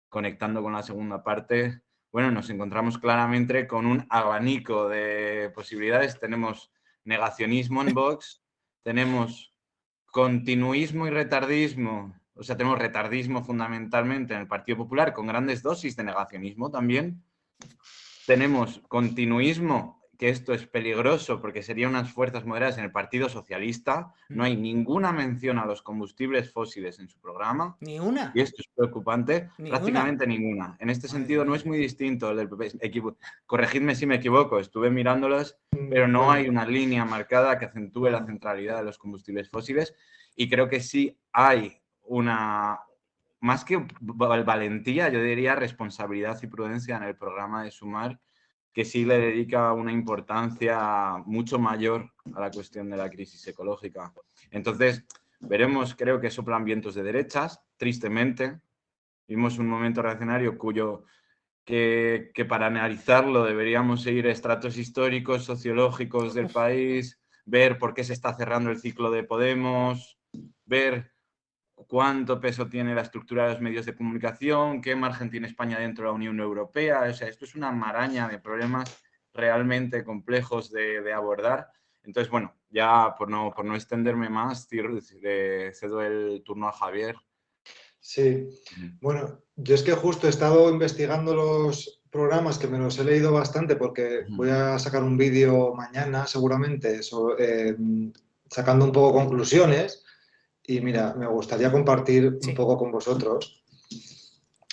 conectando con la segunda parte, bueno, nos encontramos claramente con un abanico de posibilidades. Tenemos negacionismo en Vox, tenemos continuismo y retardismo, o sea, tenemos retardismo fundamentalmente en el Partido Popular, con grandes dosis de negacionismo también. Tenemos continuismo, que esto es peligroso porque serían unas fuerzas moderadas en el Partido Socialista. No hay ninguna mención a los combustibles fósiles en su programa. Ni una. Y esto es preocupante, Ni prácticamente una. ninguna. En este Madre sentido no mía. es muy distinto el del PP. Corregidme si me equivoco, estuve mirándolas, pero no bueno, hay una línea marcada que acentúe la centralidad de los combustibles fósiles y creo que sí hay una, más que valentía, yo diría responsabilidad y prudencia en el programa de Sumar, que sí le dedica una importancia mucho mayor a la cuestión de la crisis ecológica. Entonces, veremos, creo que soplan vientos de derechas, tristemente. Vimos un momento reaccionario cuyo que para analizarlo deberíamos seguir estratos históricos, sociológicos del país, ver por qué se está cerrando el ciclo de Podemos, ver cuánto peso tiene la estructura de los medios de comunicación, qué margen tiene España dentro de la Unión Europea. O sea, esto es una maraña de problemas realmente complejos de abordar. Entonces, bueno, ya por no extenderme más, cedo el turno a Javier. Sí, bueno, yo es que justo he estado investigando los programas, que me los he leído bastante porque voy a sacar un vídeo mañana seguramente sacando un poco conclusiones y mira, me gustaría compartir un poco con vosotros.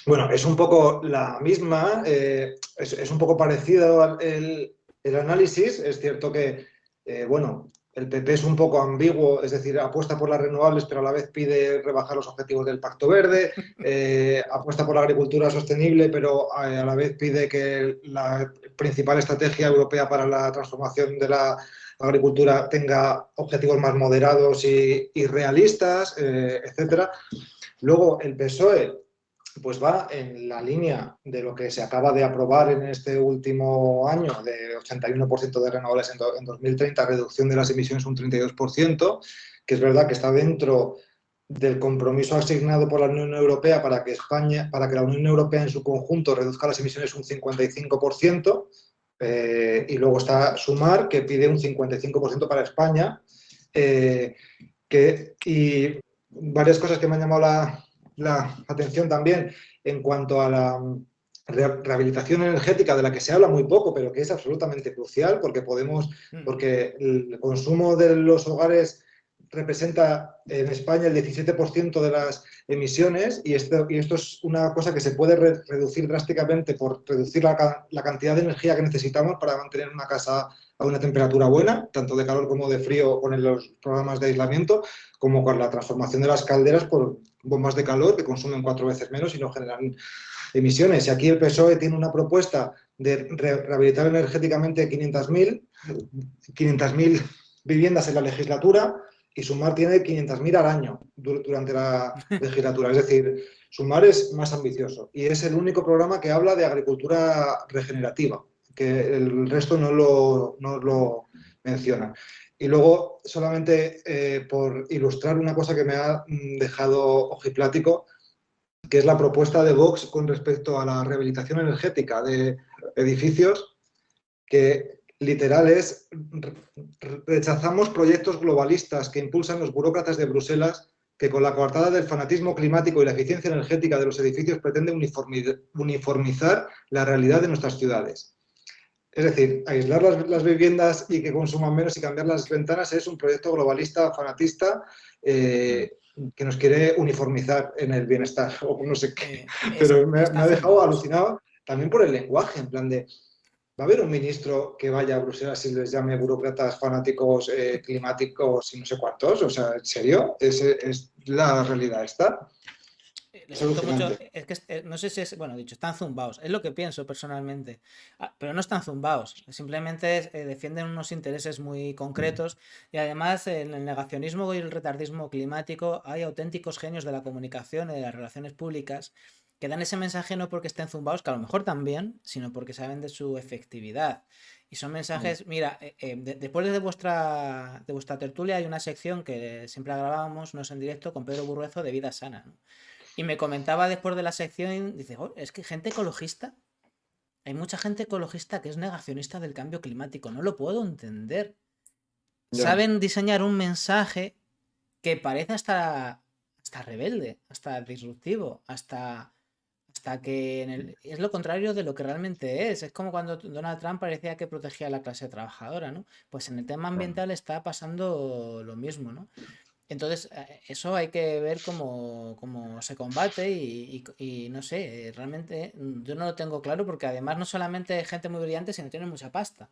Bueno, es un poco la misma, es un poco parecido el análisis, es cierto que, bueno, el PP es un poco ambiguo, es decir, apuesta por las renovables, pero a la vez pide rebajar los objetivos del Pacto Verde, apuesta por la agricultura sostenible, pero a la vez pide que la principal estrategia europea para la transformación de la agricultura tenga objetivos más moderados y realistas, etcétera. Luego, el PSOE pues va en la línea de lo que se acaba de aprobar en este último año, de 81% de renovables en 2030, reducción de las emisiones un 32%, que es verdad que está dentro del compromiso asignado por la Unión Europea para que la Unión Europea en su conjunto reduzca las emisiones un 55%, y luego está Sumar, que pide un 55% para España, y varias cosas que me han llamado la atención también en cuanto a la rehabilitación energética, de la que se habla muy poco, pero que es absolutamente crucial porque el consumo de los hogares representa en España el 17% de las emisiones y esto es una cosa que se puede reducir drásticamente por reducir la cantidad de energía que necesitamos para mantener una casa a una temperatura buena, tanto de calor como de frío con los programas de aislamiento, como con la transformación de las calderas por bombas de calor que consumen 4 veces menos y no generan emisiones. Y aquí el PSOE tiene una propuesta de rehabilitar energéticamente 500.000 viviendas en la legislatura y Sumar tiene 500.000 al año durante la legislatura. Es decir, Sumar es más ambicioso y es el único programa que habla de agricultura regenerativa, que el resto no lo menciona. Y luego, solamente por ilustrar una cosa que me ha dejado ojiplático, que es la propuesta de Vox con respecto a la rehabilitación energética de edificios, que literal es: rechazamos proyectos globalistas que impulsan los burócratas de Bruselas, que con la coartada del fanatismo climático y la eficiencia energética de los edificios pretende uniformizar la realidad de nuestras ciudades. Es decir, aislar las viviendas y que consuman menos y cambiar las ventanas es un proyecto globalista, fanatista, que nos quiere uniformizar en el bienestar, o no sé qué. Pero me ha dejado alucinado también por el lenguaje, en plan de: ¿va a haber un ministro que vaya a Bruselas y les llame burócratas fanáticos climáticos y no sé cuántos? O sea, ¿en serio? ¿Es la realidad esta? Le siento mucho, es que no sé si es, bueno, dicho, están zumbaos, es lo que pienso personalmente, pero no están zumbaos, simplemente defienden unos intereses muy concretos y además en el negacionismo y el retardismo climático hay auténticos genios de la comunicación y de las relaciones públicas que dan ese mensaje no porque estén zumbaos, que a lo mejor también, sino porque saben de su efectividad. Y son mensajes, mira, después de vuestra tertulia hay una sección que siempre grabábamos, no es en directo, con Pedro Burruezo, de Vida Sana, ¿no? Y me comentaba después de la sección, dice: oh, es que gente ecologista, hay mucha gente ecologista que es negacionista del cambio climático, no lo puedo entender. Saben diseñar un mensaje que parece hasta rebelde, hasta disruptivo, hasta que es lo contrario de lo que realmente es. Es como cuando Donald Trump parecía que protegía a la clase trabajadora, ¿no? Pues en el tema ambiental está pasando lo mismo, ¿no? Entonces, eso hay que ver cómo se combate y no sé, realmente yo no lo tengo claro porque además no solamente hay gente muy brillante, sino tiene mucha pasta.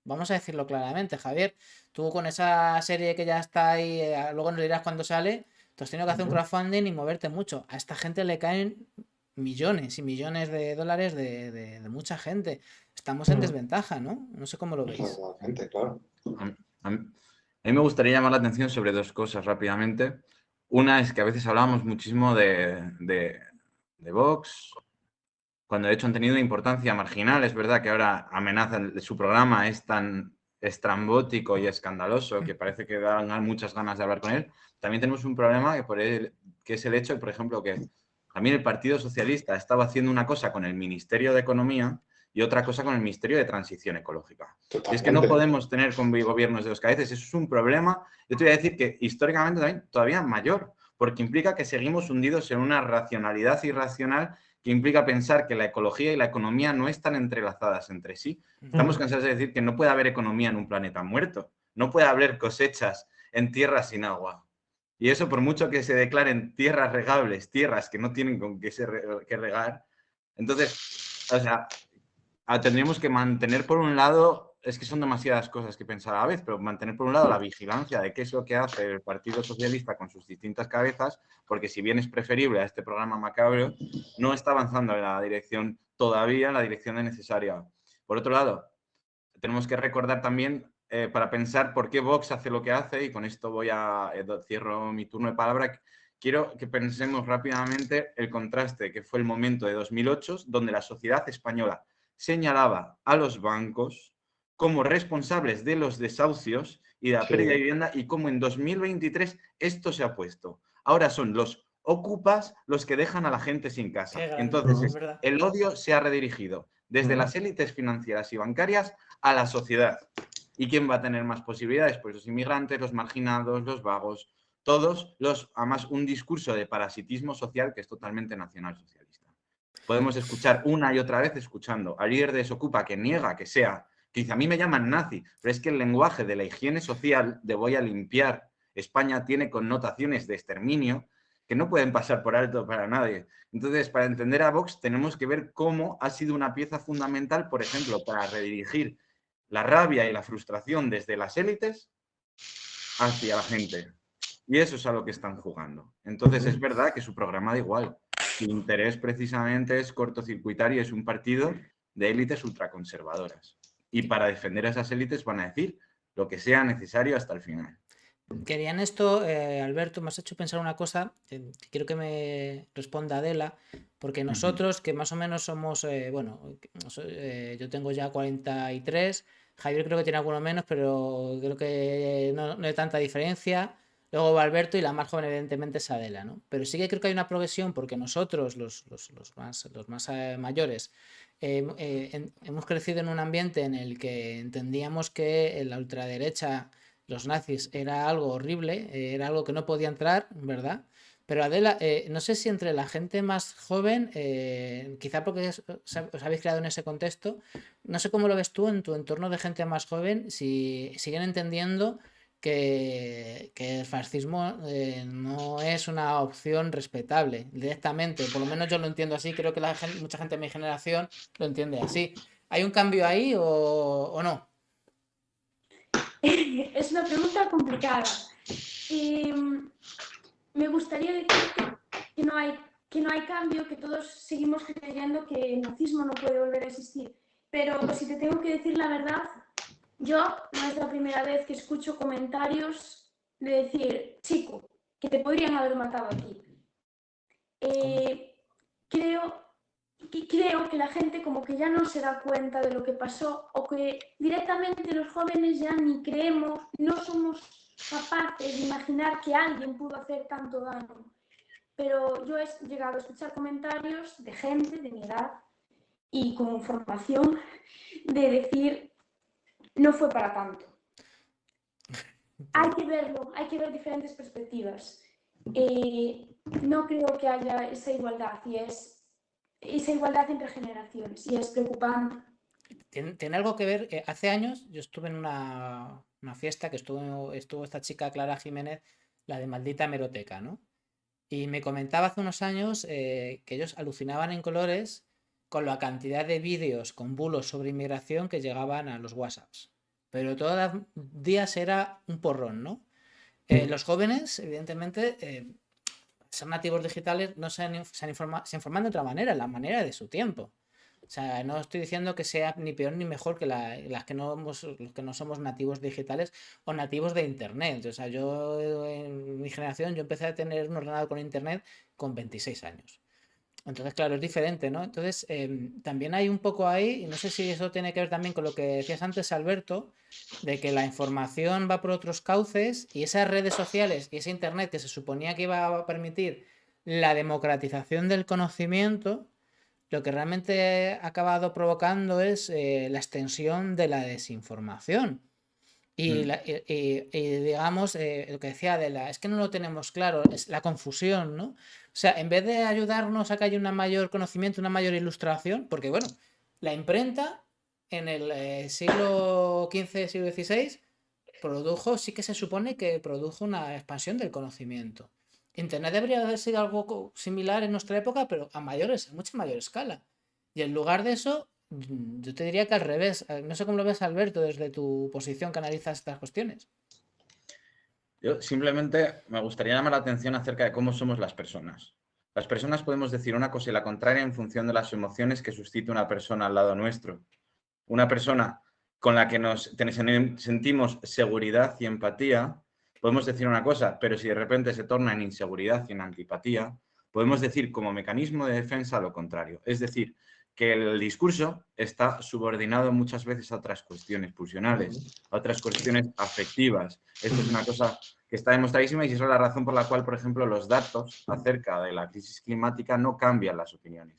Vamos a decirlo claramente, Javier. Tú con esa serie que ya está ahí, luego nos dirás cuándo sale, tú has tenido que hacer un crowdfunding y moverte mucho. A esta gente le caen millones y millones de dólares de mucha gente. Estamos en desventaja, ¿no? No sé cómo lo veis. Exactamente, claro. A mí me gustaría llamar la atención sobre 2 cosas rápidamente. Una es que a veces hablamos muchísimo de Vox cuando de hecho han tenido importancia marginal. Es verdad que ahora amenazan, su programa es tan estrambótico y escandaloso que parece que dan muchas ganas de hablar con él. También tenemos un problema que es el hecho, por ejemplo, que también el Partido Socialista estaba haciendo una cosa con el Ministerio de Economía y otra cosa con el Ministerio de Transición Ecológica. Y es que no Totalmente. podemos tener con gobiernos de los cabezas. Eso es un problema, yo te voy a decir que históricamente también todavía mayor, porque implica que seguimos hundidos en una racionalidad irracional que implica pensar que la ecología y la economía no están entrelazadas entre sí. Estamos cansados de decir que no puede haber economía en un planeta muerto, no puede haber cosechas en tierras sin agua. Y eso, por mucho que se declaren tierras regables, tierras que no tienen con qué que regar, entonces, o sea, tendríamos que mantener por un lado, es que son demasiadas cosas que pensar a la vez, pero mantener por un lado la vigilancia de qué es lo que hace el Partido Socialista con sus distintas cabezas, porque si bien es preferible a este programa macabro, no está avanzando en la dirección todavía, en la dirección necesaria. Por otro lado, tenemos que recordar también para pensar por qué Vox hace lo que hace, y con esto cierro mi turno de palabra. Quiero que pensemos rápidamente el contraste que fue el momento de 2008, donde la sociedad española señalaba a los bancos como responsables de los desahucios y de la pérdida de vivienda, y cómo en 2023 esto se ha puesto. Ahora son los ocupas los que dejan a la gente sin casa. Entonces, el odio se ha redirigido desde las élites financieras y bancarias a la sociedad. ¿Y quién va a tener más posibilidades? Pues los inmigrantes, los marginados, los vagos, todos además un discurso de parasitismo social que es totalmente nacionalsocialista. Podemos escuchar una y otra vez escuchando al líder de Desocupa que niega que dice, a mí me llaman nazi, pero es que el lenguaje de la higiene social, de voy a limpiar España, tiene connotaciones de exterminio que no pueden pasar por alto para nadie. Entonces, para entender a Vox tenemos que ver cómo ha sido una pieza fundamental, por ejemplo, para redirigir la rabia y la frustración desde las élites hacia la gente. Y eso es a lo que están jugando. Entonces, es verdad que su programa da igual. Su interés precisamente es cortocircuitar y es un partido de élites ultraconservadoras. Y para defender a esas élites van a decir lo que sea necesario hasta el final. Querían esto, Alberto, me has hecho pensar una cosa, que quiero que me responda Adela, porque nosotros, que más o menos somos, yo tengo ya 43, Javier creo que tiene alguno menos, pero creo que no hay tanta diferencia. Luego va Alberto y la más joven, evidentemente, es Adela, ¿no? Pero sí que creo que hay una progresión porque nosotros, los más mayores, hemos crecido en un ambiente en el que entendíamos que la ultraderecha, los nazis, era algo horrible, era algo que no podía entrar, ¿verdad? Pero Adela, no sé si entre la gente más joven, quizá porque os habéis creado en ese contexto, no sé cómo lo ves tú en tu entorno de gente más joven, si siguen entendiendo que el fascismo no es una opción respetable directamente. Por lo menos yo lo entiendo así, creo que mucha gente de mi generación lo entiende así. ¿Hay un cambio ahí o no? Es una pregunta complicada. Me gustaría decirte que no hay cambio, que todos seguimos creyendo que el nazismo no puede volver a existir. Pero si te tengo que decir la verdad, yo no es la primera vez que escucho comentarios de decir, chico, que te podrían haber matado aquí. Creo que la gente como que ya no se da cuenta de lo que pasó, o que directamente los jóvenes ya ni creemos, no somos capaces de imaginar que alguien pudo hacer tanto daño. Pero yo he llegado a escuchar comentarios de gente de mi edad y con formación de decir, no fue para tanto. Hay que verlo, hay que ver diferentes perspectivas. No creo que haya esa igualdad, y esa igualdad entre generaciones, y es preocupante. ¿Tiene algo que ver? Hace años yo estuve en una fiesta que estuvo esta chica Clara Jiménez, la de Maldita Hemeroteca, ¿no? Y me comentaba hace unos años que ellos alucinaban en colores con la cantidad de vídeos con bulos sobre inmigración que llegaban a los WhatsApps. Pero todos los días era un porrón, ¿no? Los jóvenes, evidentemente, son nativos digitales, no se informan de otra manera, la manera de su tiempo. O sea, no estoy diciendo que sea ni peor ni mejor que los que no somos nativos digitales o nativos de internet. O sea, yo en mi generación yo empecé a tener un ordenador con internet con 26 años. Entonces, claro, es diferente, ¿no? Entonces, también hay un poco ahí, y no sé si eso tiene que ver también con lo que decías antes, Alberto, de que la información va por otros cauces y esas redes sociales y ese Internet que se suponía que iba a permitir la democratización del conocimiento, lo que realmente ha acabado provocando es la extensión de la desinformación. Y, Mm. digamos, lo que decía Adela, es que no lo tenemos claro, es la confusión, ¿no? O sea, en vez de ayudarnos a que haya un mayor conocimiento, una mayor ilustración, porque bueno, la imprenta en el siglo XV, siglo XVI, produjo, sí que se supone que produjo una expansión del conocimiento. Internet debería haber sido algo similar en nuestra época, pero a mayores, a mucha mayor escala. Y en lugar de eso, yo te diría que al revés. No sé cómo lo ves, Alberto, desde tu posición que analizas estas cuestiones. Yo simplemente me gustaría llamar la atención acerca de cómo somos las personas. Las personas podemos decir una cosa y la contraria en función de las emociones que suscita una persona al lado nuestro. Una persona con la que sentimos seguridad y empatía, podemos decir una cosa, pero si de repente se torna en inseguridad y en antipatía, podemos decir como mecanismo de defensa lo contrario. Es decir, que el discurso está subordinado muchas veces a otras cuestiones pulsionales, a otras cuestiones afectivas. Esto es una cosa que está demostradísima y esa es la razón por la cual, por ejemplo, los datos acerca de la crisis climática no cambian las opiniones.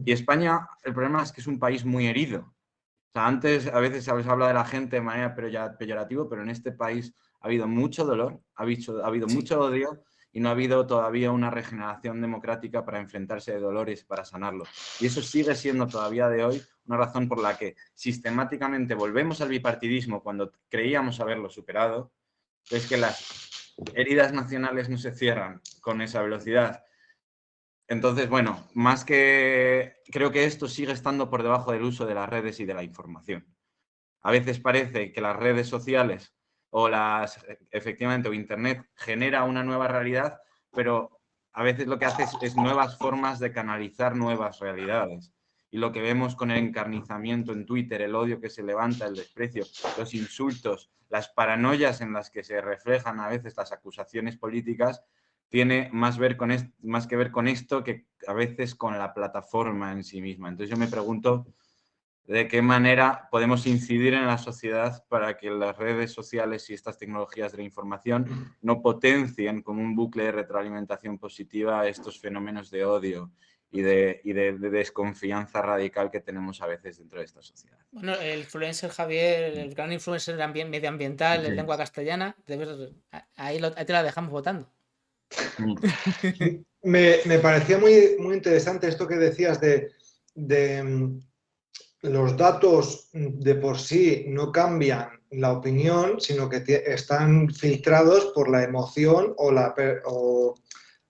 Y España, el problema es que es un país muy herido. O sea, antes a veces se habla de la gente de manera peyorativa, pero en este país ha habido mucho dolor, ha habido Sí. mucho odio y no ha habido todavía una regeneración democrática para enfrentarse de dolores, para sanarlo. Y eso sigue siendo todavía de hoy una razón por la que sistemáticamente volvemos al bipartidismo cuando creíamos haberlo superado, es que las heridas nacionales no se cierran con esa velocidad. Entonces, bueno, más que creo que esto sigue estando por debajo del uso de las redes y de la información. A veces parece que las redes sociales o efectivamente, o Internet genera una nueva realidad, pero a veces lo que hace es nuevas formas de canalizar nuevas realidades. Y lo que vemos con el encarnizamiento en Twitter, el odio que se levanta, el desprecio, los insultos, las paranoias en las que se reflejan a veces las acusaciones políticas, tiene más que ver con esto que a veces con la plataforma en sí misma. Entonces yo me pregunto de qué manera podemos incidir en la sociedad para que las redes sociales y estas tecnologías de la información no potencien como un bucle de retroalimentación positiva estos fenómenos de odio y de desconfianza radical que tenemos a veces dentro de esta sociedad. Bueno, el influencer Javier, el gran influencer medioambiental en Sí. lengua castellana, ahí te la dejamos votando. Me parecía muy, muy interesante esto que decías de los datos de por sí no cambian la opinión, sino que están filtrados por la emoción o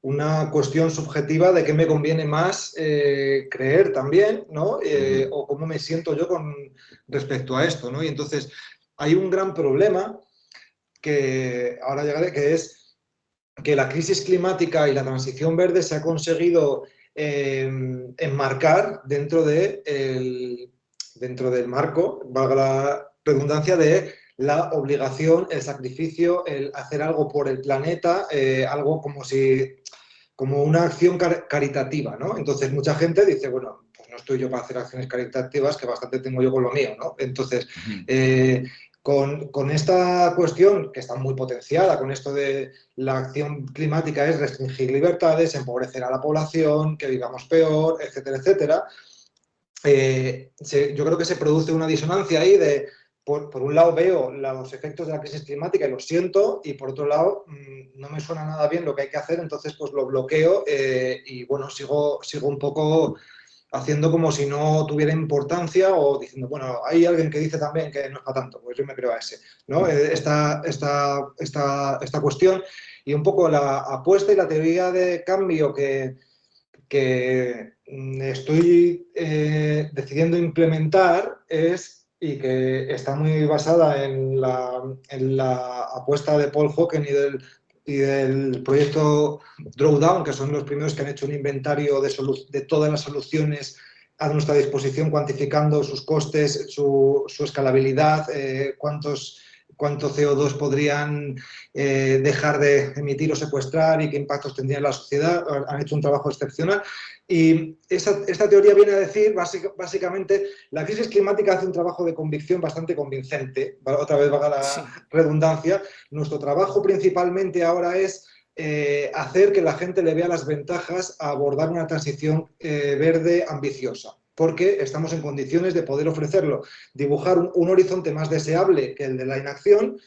una cuestión subjetiva de qué me conviene más creer también, ¿no? O cómo me siento yo con respecto a esto, ¿no? Y entonces hay un gran problema que ahora llegaré, que es que la crisis climática y la transición verde se ha conseguido enmarcar dentro del marco, valga la redundancia, de la obligación, el sacrificio, el hacer algo por el planeta, algo como una acción caritativa, ¿no? Entonces mucha gente dice, bueno, pues no estoy yo para hacer acciones caritativas, que bastante tengo yo con lo mío, ¿no? Entonces, con esta cuestión, que está muy potenciada, con esto de la acción climática es restringir libertades, empobrecer a la población, que vivamos peor, etcétera, etcétera, yo creo que se produce una disonancia ahí de, por un lado veo los efectos de la crisis climática y los siento, y por otro lado no me suena nada bien lo que hay que hacer, entonces pues lo bloqueo y bueno, sigo un poco haciendo como si no tuviera importancia o diciendo, bueno, hay alguien que dice también que no es para tanto, pues yo me creo a ese, ¿no? Esta cuestión y un poco la apuesta y la teoría de cambio que estoy decidiendo implementar y que está muy basada en la apuesta de Paul Hawken y del proyecto Drawdown, que son los primeros que han hecho un inventario de todas las soluciones a nuestra disposición, cuantificando sus costes, su escalabilidad, cuánto CO2 podrían dejar de emitir o secuestrar y qué impactos tendría en la sociedad. Han hecho un trabajo excepcional. Y esta teoría viene a decir, básicamente, la crisis climática hace un trabajo de convicción bastante convincente. Otra vez valga la redundancia. Nuestro trabajo principalmente ahora es hacer que la gente le vea las ventajas a abordar una transición verde ambiciosa, porque estamos en condiciones de poder ofrecerlo, dibujar un horizonte más deseable que el de la inacción,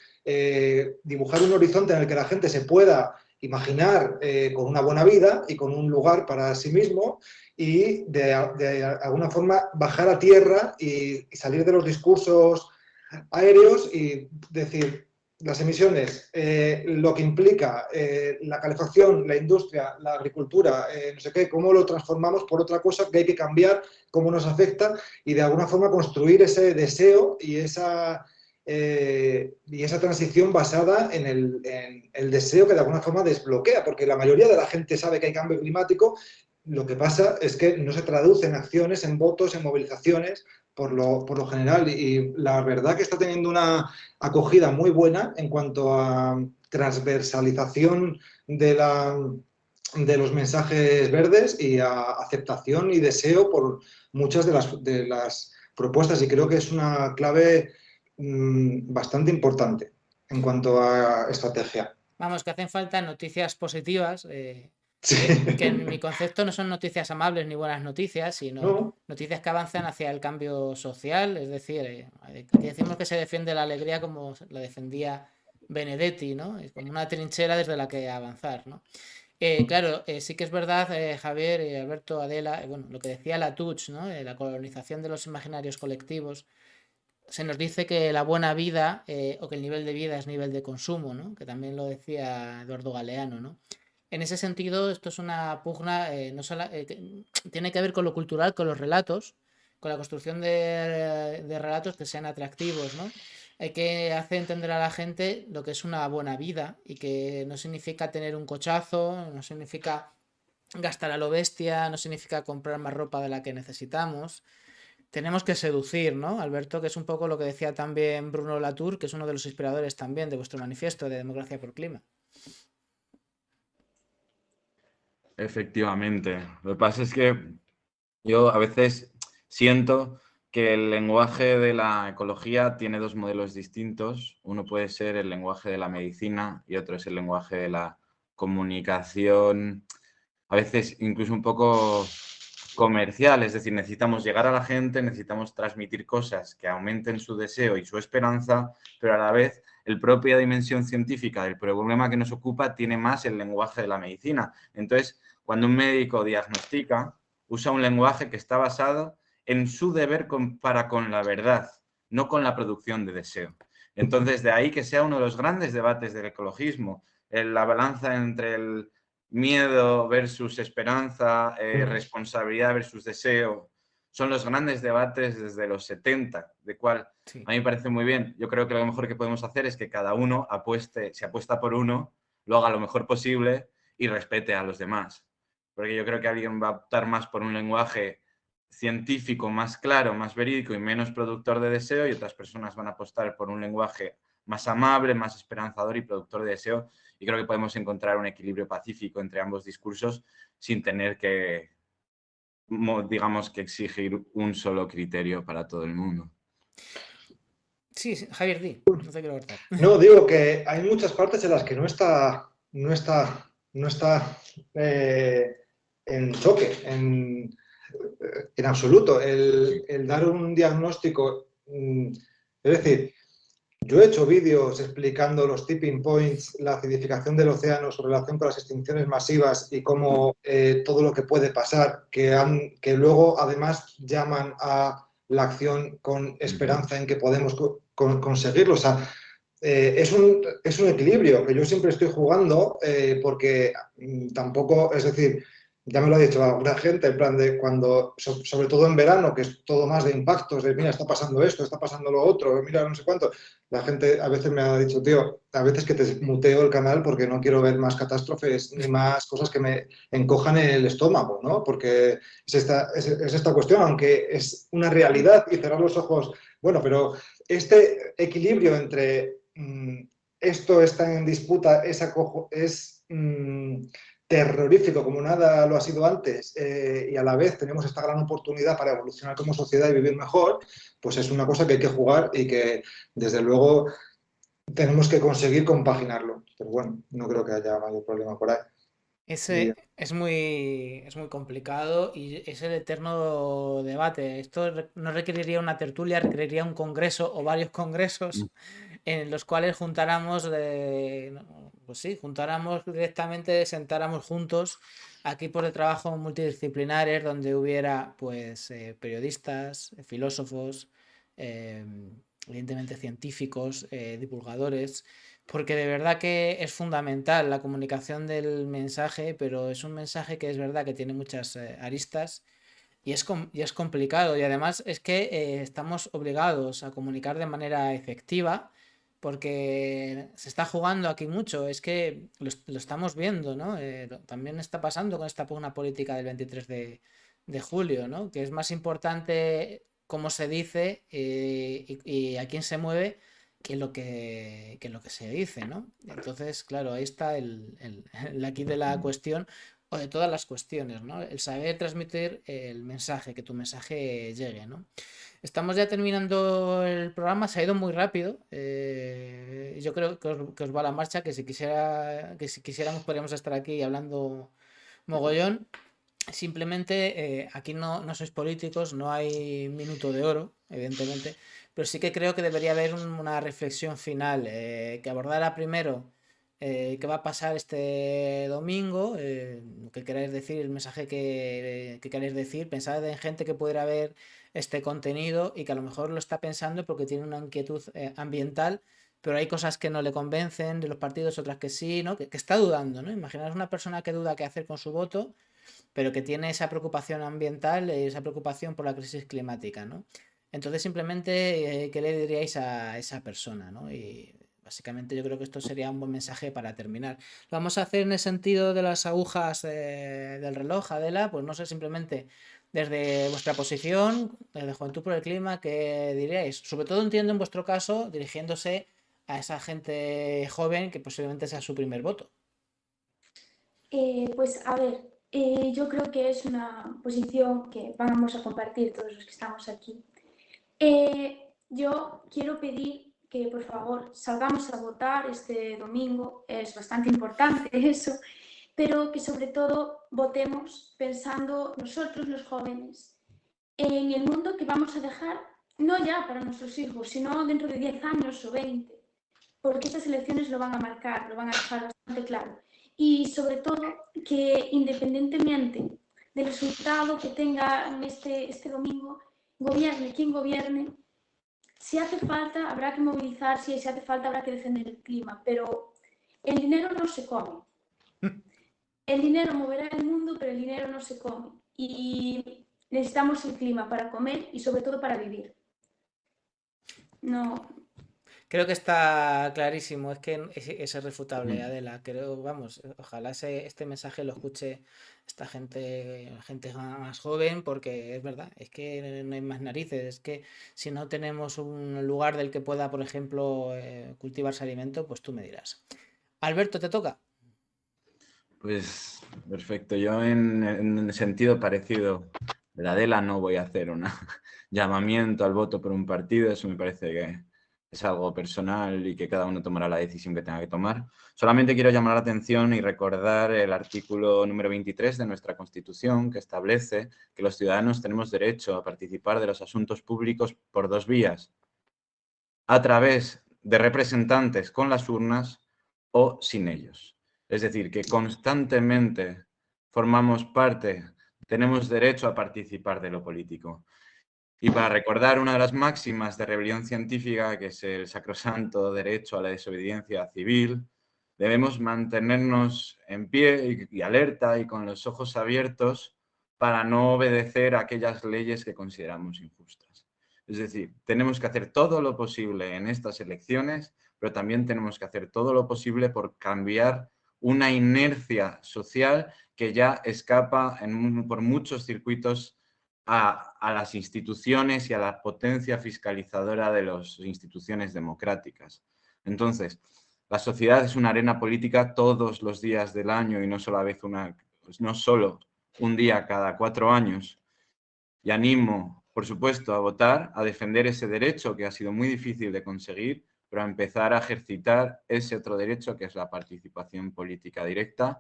dibujar un horizonte en el que la gente se pueda imaginar con una buena vida y con un lugar para sí mismo y de alguna forma bajar a tierra y salir de los discursos aéreos y decir las emisiones, lo que implica la calefacción, la industria, la agricultura, no sé qué, cómo lo transformamos por otra cosa que hay que cambiar, cómo nos afecta y de alguna forma construir ese deseo y esa transición basada en el deseo que de alguna forma desbloquea, porque la mayoría de la gente sabe que hay cambio climático, lo que pasa es que no se traduce en acciones, en votos, en movilizaciones, por lo general, y la verdad que está teniendo una acogida muy buena en cuanto a transversalización de los mensajes verdes y a aceptación y deseo por muchas de las propuestas, y creo que es una clave bastante importante en cuanto a estrategia. Vamos, que hacen falta noticias positivas, Sí. que en mi concepto no son noticias amables ni buenas noticias, sino No. noticias que avanzan hacia el cambio social. Es decir, aquí decimos que se defiende la alegría como la defendía Benedetti, ¿no? Es como una trinchera desde la que avanzar, ¿no? Claro, sí que es verdad, Javier, Alberto, Adela, bueno, lo que decía Latouche, ¿no? La colonización de los imaginarios colectivos. Se nos dice que la buena vida o que el nivel de vida es nivel de consumo, ¿no? Que también lo decía Eduardo Galeano, ¿no? En ese sentido, esto es una pugna, no solo, tiene que ver con lo cultural, con los relatos, con la construcción de relatos que sean atractivos, ¿no? Hay que hacer entender a la gente lo que es una buena vida y que no significa tener un cochazo, no significa gastar a lo bestia, no significa comprar más ropa de la que necesitamos. Tenemos que seducir, ¿no, Alberto? Que es un poco lo que decía también Bruno Latour, que es uno de los inspiradores también de vuestro manifiesto de Democracia por Clima. Efectivamente. Lo que pasa es que yo a veces siento que el lenguaje de la ecología tiene dos modelos distintos. Uno puede ser el lenguaje de la medicina y otro es el lenguaje de la comunicación, a veces incluso un poco comercial, es decir, necesitamos llegar a la gente, necesitamos transmitir cosas que aumenten su deseo y su esperanza, pero a la vez la propia dimensión científica del problema que nos ocupa tiene más el lenguaje de la medicina. Entonces, cuando un médico diagnostica, usa un lenguaje que está basado en su deber para con la verdad, no con la producción de deseo. Entonces, de ahí que sea uno de los grandes debates del ecologismo, la balanza entre el miedo versus esperanza, responsabilidad versus deseo, son los grandes debates desde los 70, de cual Sí. a mí me parece muy bien. Yo creo que lo mejor que podemos hacer es que cada uno apueste, si apuesta por uno, lo haga lo mejor posible y respete a los demás. Porque yo creo que alguien va a optar más por un lenguaje científico más claro, más verídico y menos productor de deseo, y otras personas van a apostar por un lenguaje más amable, más esperanzador y productor de deseo. Y creo que podemos encontrar un equilibrio pacífico entre ambos discursos sin tener que, digamos, que exigir un solo criterio para todo el mundo. Sí, Javier, di. No te quiero cortar. No, digo que hay muchas partes en las que no está en choque, en absoluto. El dar un diagnóstico, es decir, yo he hecho vídeos explicando los tipping points, la acidificación del océano, su relación con las extinciones masivas y cómo todo lo que puede pasar, que luego además llaman a la acción con esperanza en que podemos conseguirlo. O sea, es un equilibrio que yo siempre estoy jugando porque tampoco, es decir, ya me lo ha dicho alguna gente, en plan de cuando, sobre todo en verano, que es todo más de impactos, de mira, está pasando esto, está pasando lo otro, mira, no sé cuánto. La gente a veces me ha dicho, tío, a veces que te muteo el canal porque no quiero ver más catástrofes ni más cosas que me encojan el estómago, ¿no? Porque es esta cuestión, aunque es una realidad y cerrar los ojos, bueno, pero este equilibrio entre esto está en disputa, es terrorífico como nada lo ha sido antes, y a la vez tenemos esta gran oportunidad para evolucionar como sociedad y vivir mejor, pues es una cosa que hay que jugar y que desde luego tenemos que conseguir compaginarlo. Pero bueno, no creo que haya mayor problema por ahí. Y, Es muy complicado y es el eterno debate. Esto no requeriría una tertulia, requeriría un congreso o varios congresos en los cuales pues sí, juntáramos directamente, sentáramos juntos equipos de trabajo multidisciplinares donde hubiera pues periodistas, filósofos, eh, evidentemente científicos, divulgadores, porque de verdad que es fundamental la comunicación del mensaje, pero es un mensaje que es verdad que tiene muchas aristas y es complicado. Y además es que estamos obligados a comunicar de manera efectiva porque se está jugando aquí mucho. Es que lo estamos viendo, ¿no? También está pasando con esta pugna política del 23 de julio, ¿no? Que es más importante cómo se dice y a quién se mueve que lo que se dice, ¿no? Entonces, claro, ahí está el aquí de la cuestión o de todas las cuestiones, ¿no? El saber transmitir el mensaje, que tu mensaje llegue, ¿no? Estamos ya terminando el programa, se ha ido muy rápido. Yo creo que os va la marcha, que si quisiéramos podríamos estar aquí hablando mogollón. Simplemente aquí no sois políticos, no hay minuto de oro, evidentemente, pero sí que creo que debería haber una reflexión final que abordara primero qué va a pasar este domingo, lo que queráis decir, el mensaje que queráis decir, pensad en gente que pudiera ver este contenido y que a lo mejor lo está pensando porque tiene una inquietud ambiental, pero hay cosas que no le convencen de los partidos, otras que sí, ¿no? Que está dudando, ¿no? Imaginaos una persona que duda qué hacer con su voto pero que tiene esa preocupación ambiental y esa preocupación por la crisis climática, ¿no? Entonces, simplemente, ¿qué le diríais a esa persona, ¿no? Y básicamente yo creo que esto sería un buen mensaje para terminar. Lo vamos a hacer en el sentido de las agujas del reloj, Adela, pues no sé, simplemente desde vuestra posición, desde Juventud por el Clima, ¿qué diríais? Sobre todo entiendo en vuestro caso, dirigiéndose a esa gente joven que posiblemente sea su primer voto. Pues a ver, yo creo que es una posición que vamos a compartir todos los que estamos aquí. Yo quiero pedir que por favor salgamos a votar este domingo, es bastante importante eso, pero que sobre todo votemos pensando nosotros los jóvenes en el mundo que vamos a dejar, no ya para nuestros hijos, sino dentro de 10 años o 20, porque estas elecciones lo van a marcar, lo van a dejar bastante claro. Y sobre todo que independientemente del resultado que tenga este domingo, gobierne quien gobierne, si hace falta habrá que movilizarse y si hace falta habrá que defender el clima, pero el dinero no se come. El dinero moverá el mundo, pero el dinero no se come. Y necesitamos el clima para comer y sobre todo para vivir. No, Creo que está clarísimo, es que es irrefutable, Adela. Creo, vamos, ojalá este mensaje lo escuche esta gente más joven, porque es verdad, es que no hay más narices, es que si no tenemos un lugar del que pueda, por ejemplo, cultivarse alimento, pues tú me dirás. Alberto, te toca. Pues perfecto, yo en sentido parecido de la Adela no voy a hacer un llamamiento al voto por un partido, eso me parece que es algo personal y que cada uno tomará la decisión que tenga que tomar. Solamente quiero llamar la atención y recordar el artículo número 23 de nuestra Constitución que establece que los ciudadanos tenemos derecho a participar de los asuntos públicos por dos vías, a través de representantes con las urnas o sin ellos. Es decir, que constantemente formamos parte, tenemos derecho a participar de lo político. Y para recordar una de las máximas de rebelión científica, que es el sacrosanto derecho a la desobediencia civil, debemos mantenernos en pie y alerta y con los ojos abiertos para no obedecer a aquellas leyes que consideramos injustas. Es decir, tenemos que hacer todo lo posible en estas elecciones, pero también tenemos que hacer todo lo posible por cambiar una inercia social que ya escapa por muchos circuitos a las instituciones y a la potencia fiscalizadora de las instituciones democráticas. Entonces, la sociedad es una arena política todos los días del año y no solo un día cada 4 años. Y animo, por supuesto, a votar, a defender ese derecho que ha sido muy difícil de conseguir, pero a empezar a ejercitar ese otro derecho que es la participación política directa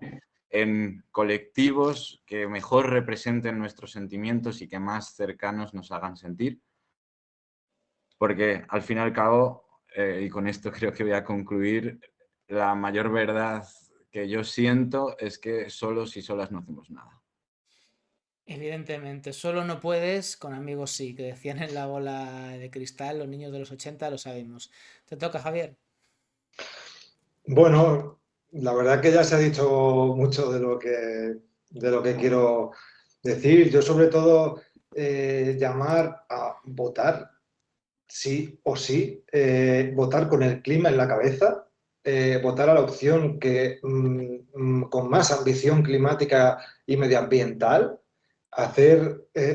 en colectivos que mejor representen nuestros sentimientos y que más cercanos nos hagan sentir. Porque al fin y al cabo, y con esto creo que voy a concluir, la mayor verdad que yo siento es que solos y solas no hacemos nada. Evidentemente, solo no puedes, con amigos sí, que decían en la bola de cristal, los niños de los 80 lo sabemos. Te toca, Javier. Bueno, la verdad que ya se ha dicho mucho de lo que quiero decir. Yo sobre todo llamar a votar, sí o sí, votar con el clima en la cabeza, votar a la opción que con más ambición climática y medioambiental,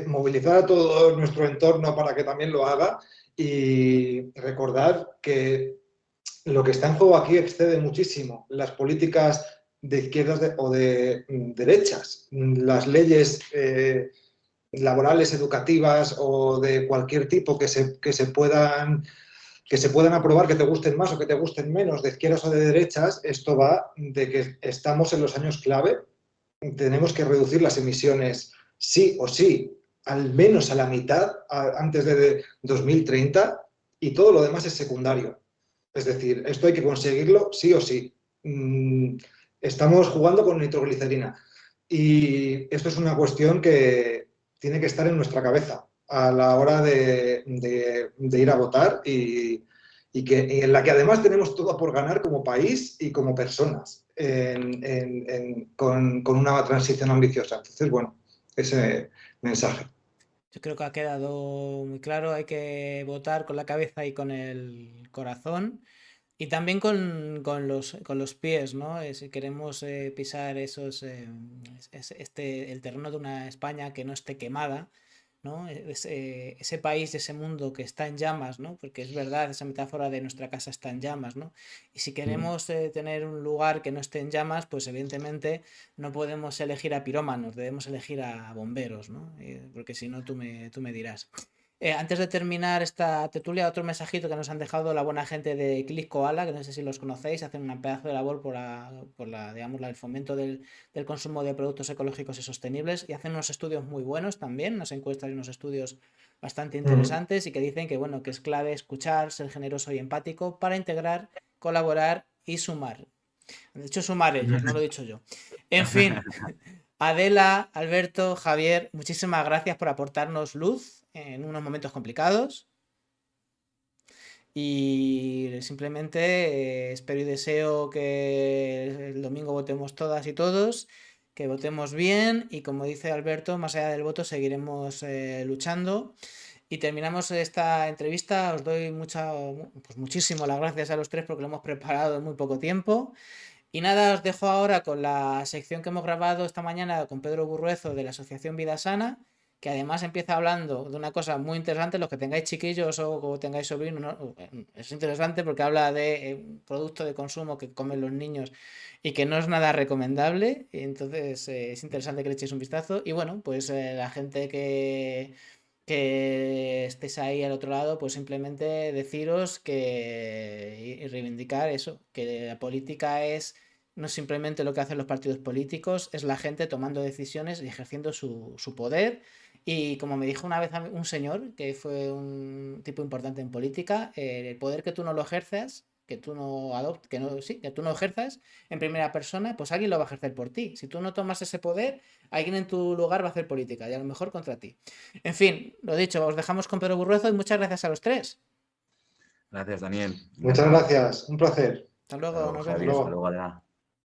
movilizar a todo nuestro entorno para que también lo haga y recordar que lo que está en juego aquí excede muchísimo las políticas de izquierdas o de derechas, las leyes laborales, educativas o de cualquier tipo que se puedan aprobar, que te gusten más o que te gusten menos, de izquierdas o de derechas. Esto va de que estamos en los años clave, tenemos que reducir las emisiones sí o sí, al menos a la mitad antes de 2030, y todo lo demás es secundario. Es decir, esto hay que conseguirlo sí o sí. Estamos jugando con nitroglicerina y esto es una cuestión que tiene que estar en nuestra cabeza a la hora de ir a votar y en la que además tenemos todo por ganar como país y como personas con una transición ambiciosa. Entonces, bueno, ese mensaje. Yo creo que ha quedado muy claro, hay que votar con la cabeza y con el corazón. Y también con los pies, ¿no? Si queremos pisar el terreno de una España que no esté quemada, ¿no? Ese país, ese mundo que está en llamas, ¿no? Porque es verdad, esa metáfora de nuestra casa está en llamas, ¿no? Y si queremos tener un lugar que no esté en llamas, pues evidentemente no podemos elegir a pirómanos, debemos elegir a bomberos, ¿no? Porque si no, tú me dirás. Antes de terminar esta tertulia, otro mensajito que nos han dejado la buena gente de Click Koala, que no sé si los conocéis, hacen un pedazo de labor digamos, el fomento del consumo de productos ecológicos y sostenibles, y hacen unos estudios muy buenos también, unas encuestas y unos estudios bastante interesantes, y que dicen que, bueno, que es clave escuchar, ser generoso y empático para integrar, colaborar y sumar. Han dicho sumar ellos, no lo he dicho yo. En fin, Adela, Alberto, Javier, muchísimas gracias por aportarnos luz en unos momentos complicados. Y simplemente espero y deseo que el domingo votemos todas y todos, que votemos bien y, como dice Alberto, más allá del voto seguiremos luchando. Y terminamos esta entrevista. Os doy muchísimo las gracias a los tres porque lo hemos preparado en muy poco tiempo. Y nada, os dejo ahora con la sección que hemos grabado esta mañana con Pedro Burruezo de la Asociación Vida Sana, que además empieza hablando de una cosa muy interesante. Los que tengáis chiquillos o tengáis sobrinos, ¿no? Es interesante porque habla de producto de consumo que comen los niños y que no es nada recomendable. Y entonces es interesante que le echéis un vistazo. Y bueno, pues la gente que estéis ahí al otro lado, pues simplemente deciros y reivindicar eso, que la política no simplemente lo que hacen los partidos políticos, es la gente tomando decisiones y ejerciendo su poder. Y como me dijo una vez un señor, que fue un tipo importante en política, el poder que tú no lo ejerzas, que tú no adoptes, que tú no ejerzas en primera persona, pues alguien lo va a ejercer por ti. Si tú no tomas ese poder, alguien en tu lugar va a hacer política, y a lo mejor contra ti. En fin, lo dicho, os dejamos con Pedro Burruezo y muchas gracias a los tres. Gracias, Daniel. Muchas gracias, un placer. Hasta luego, Hasta luego, nos Javi. vemos. Hasta luego, Adela.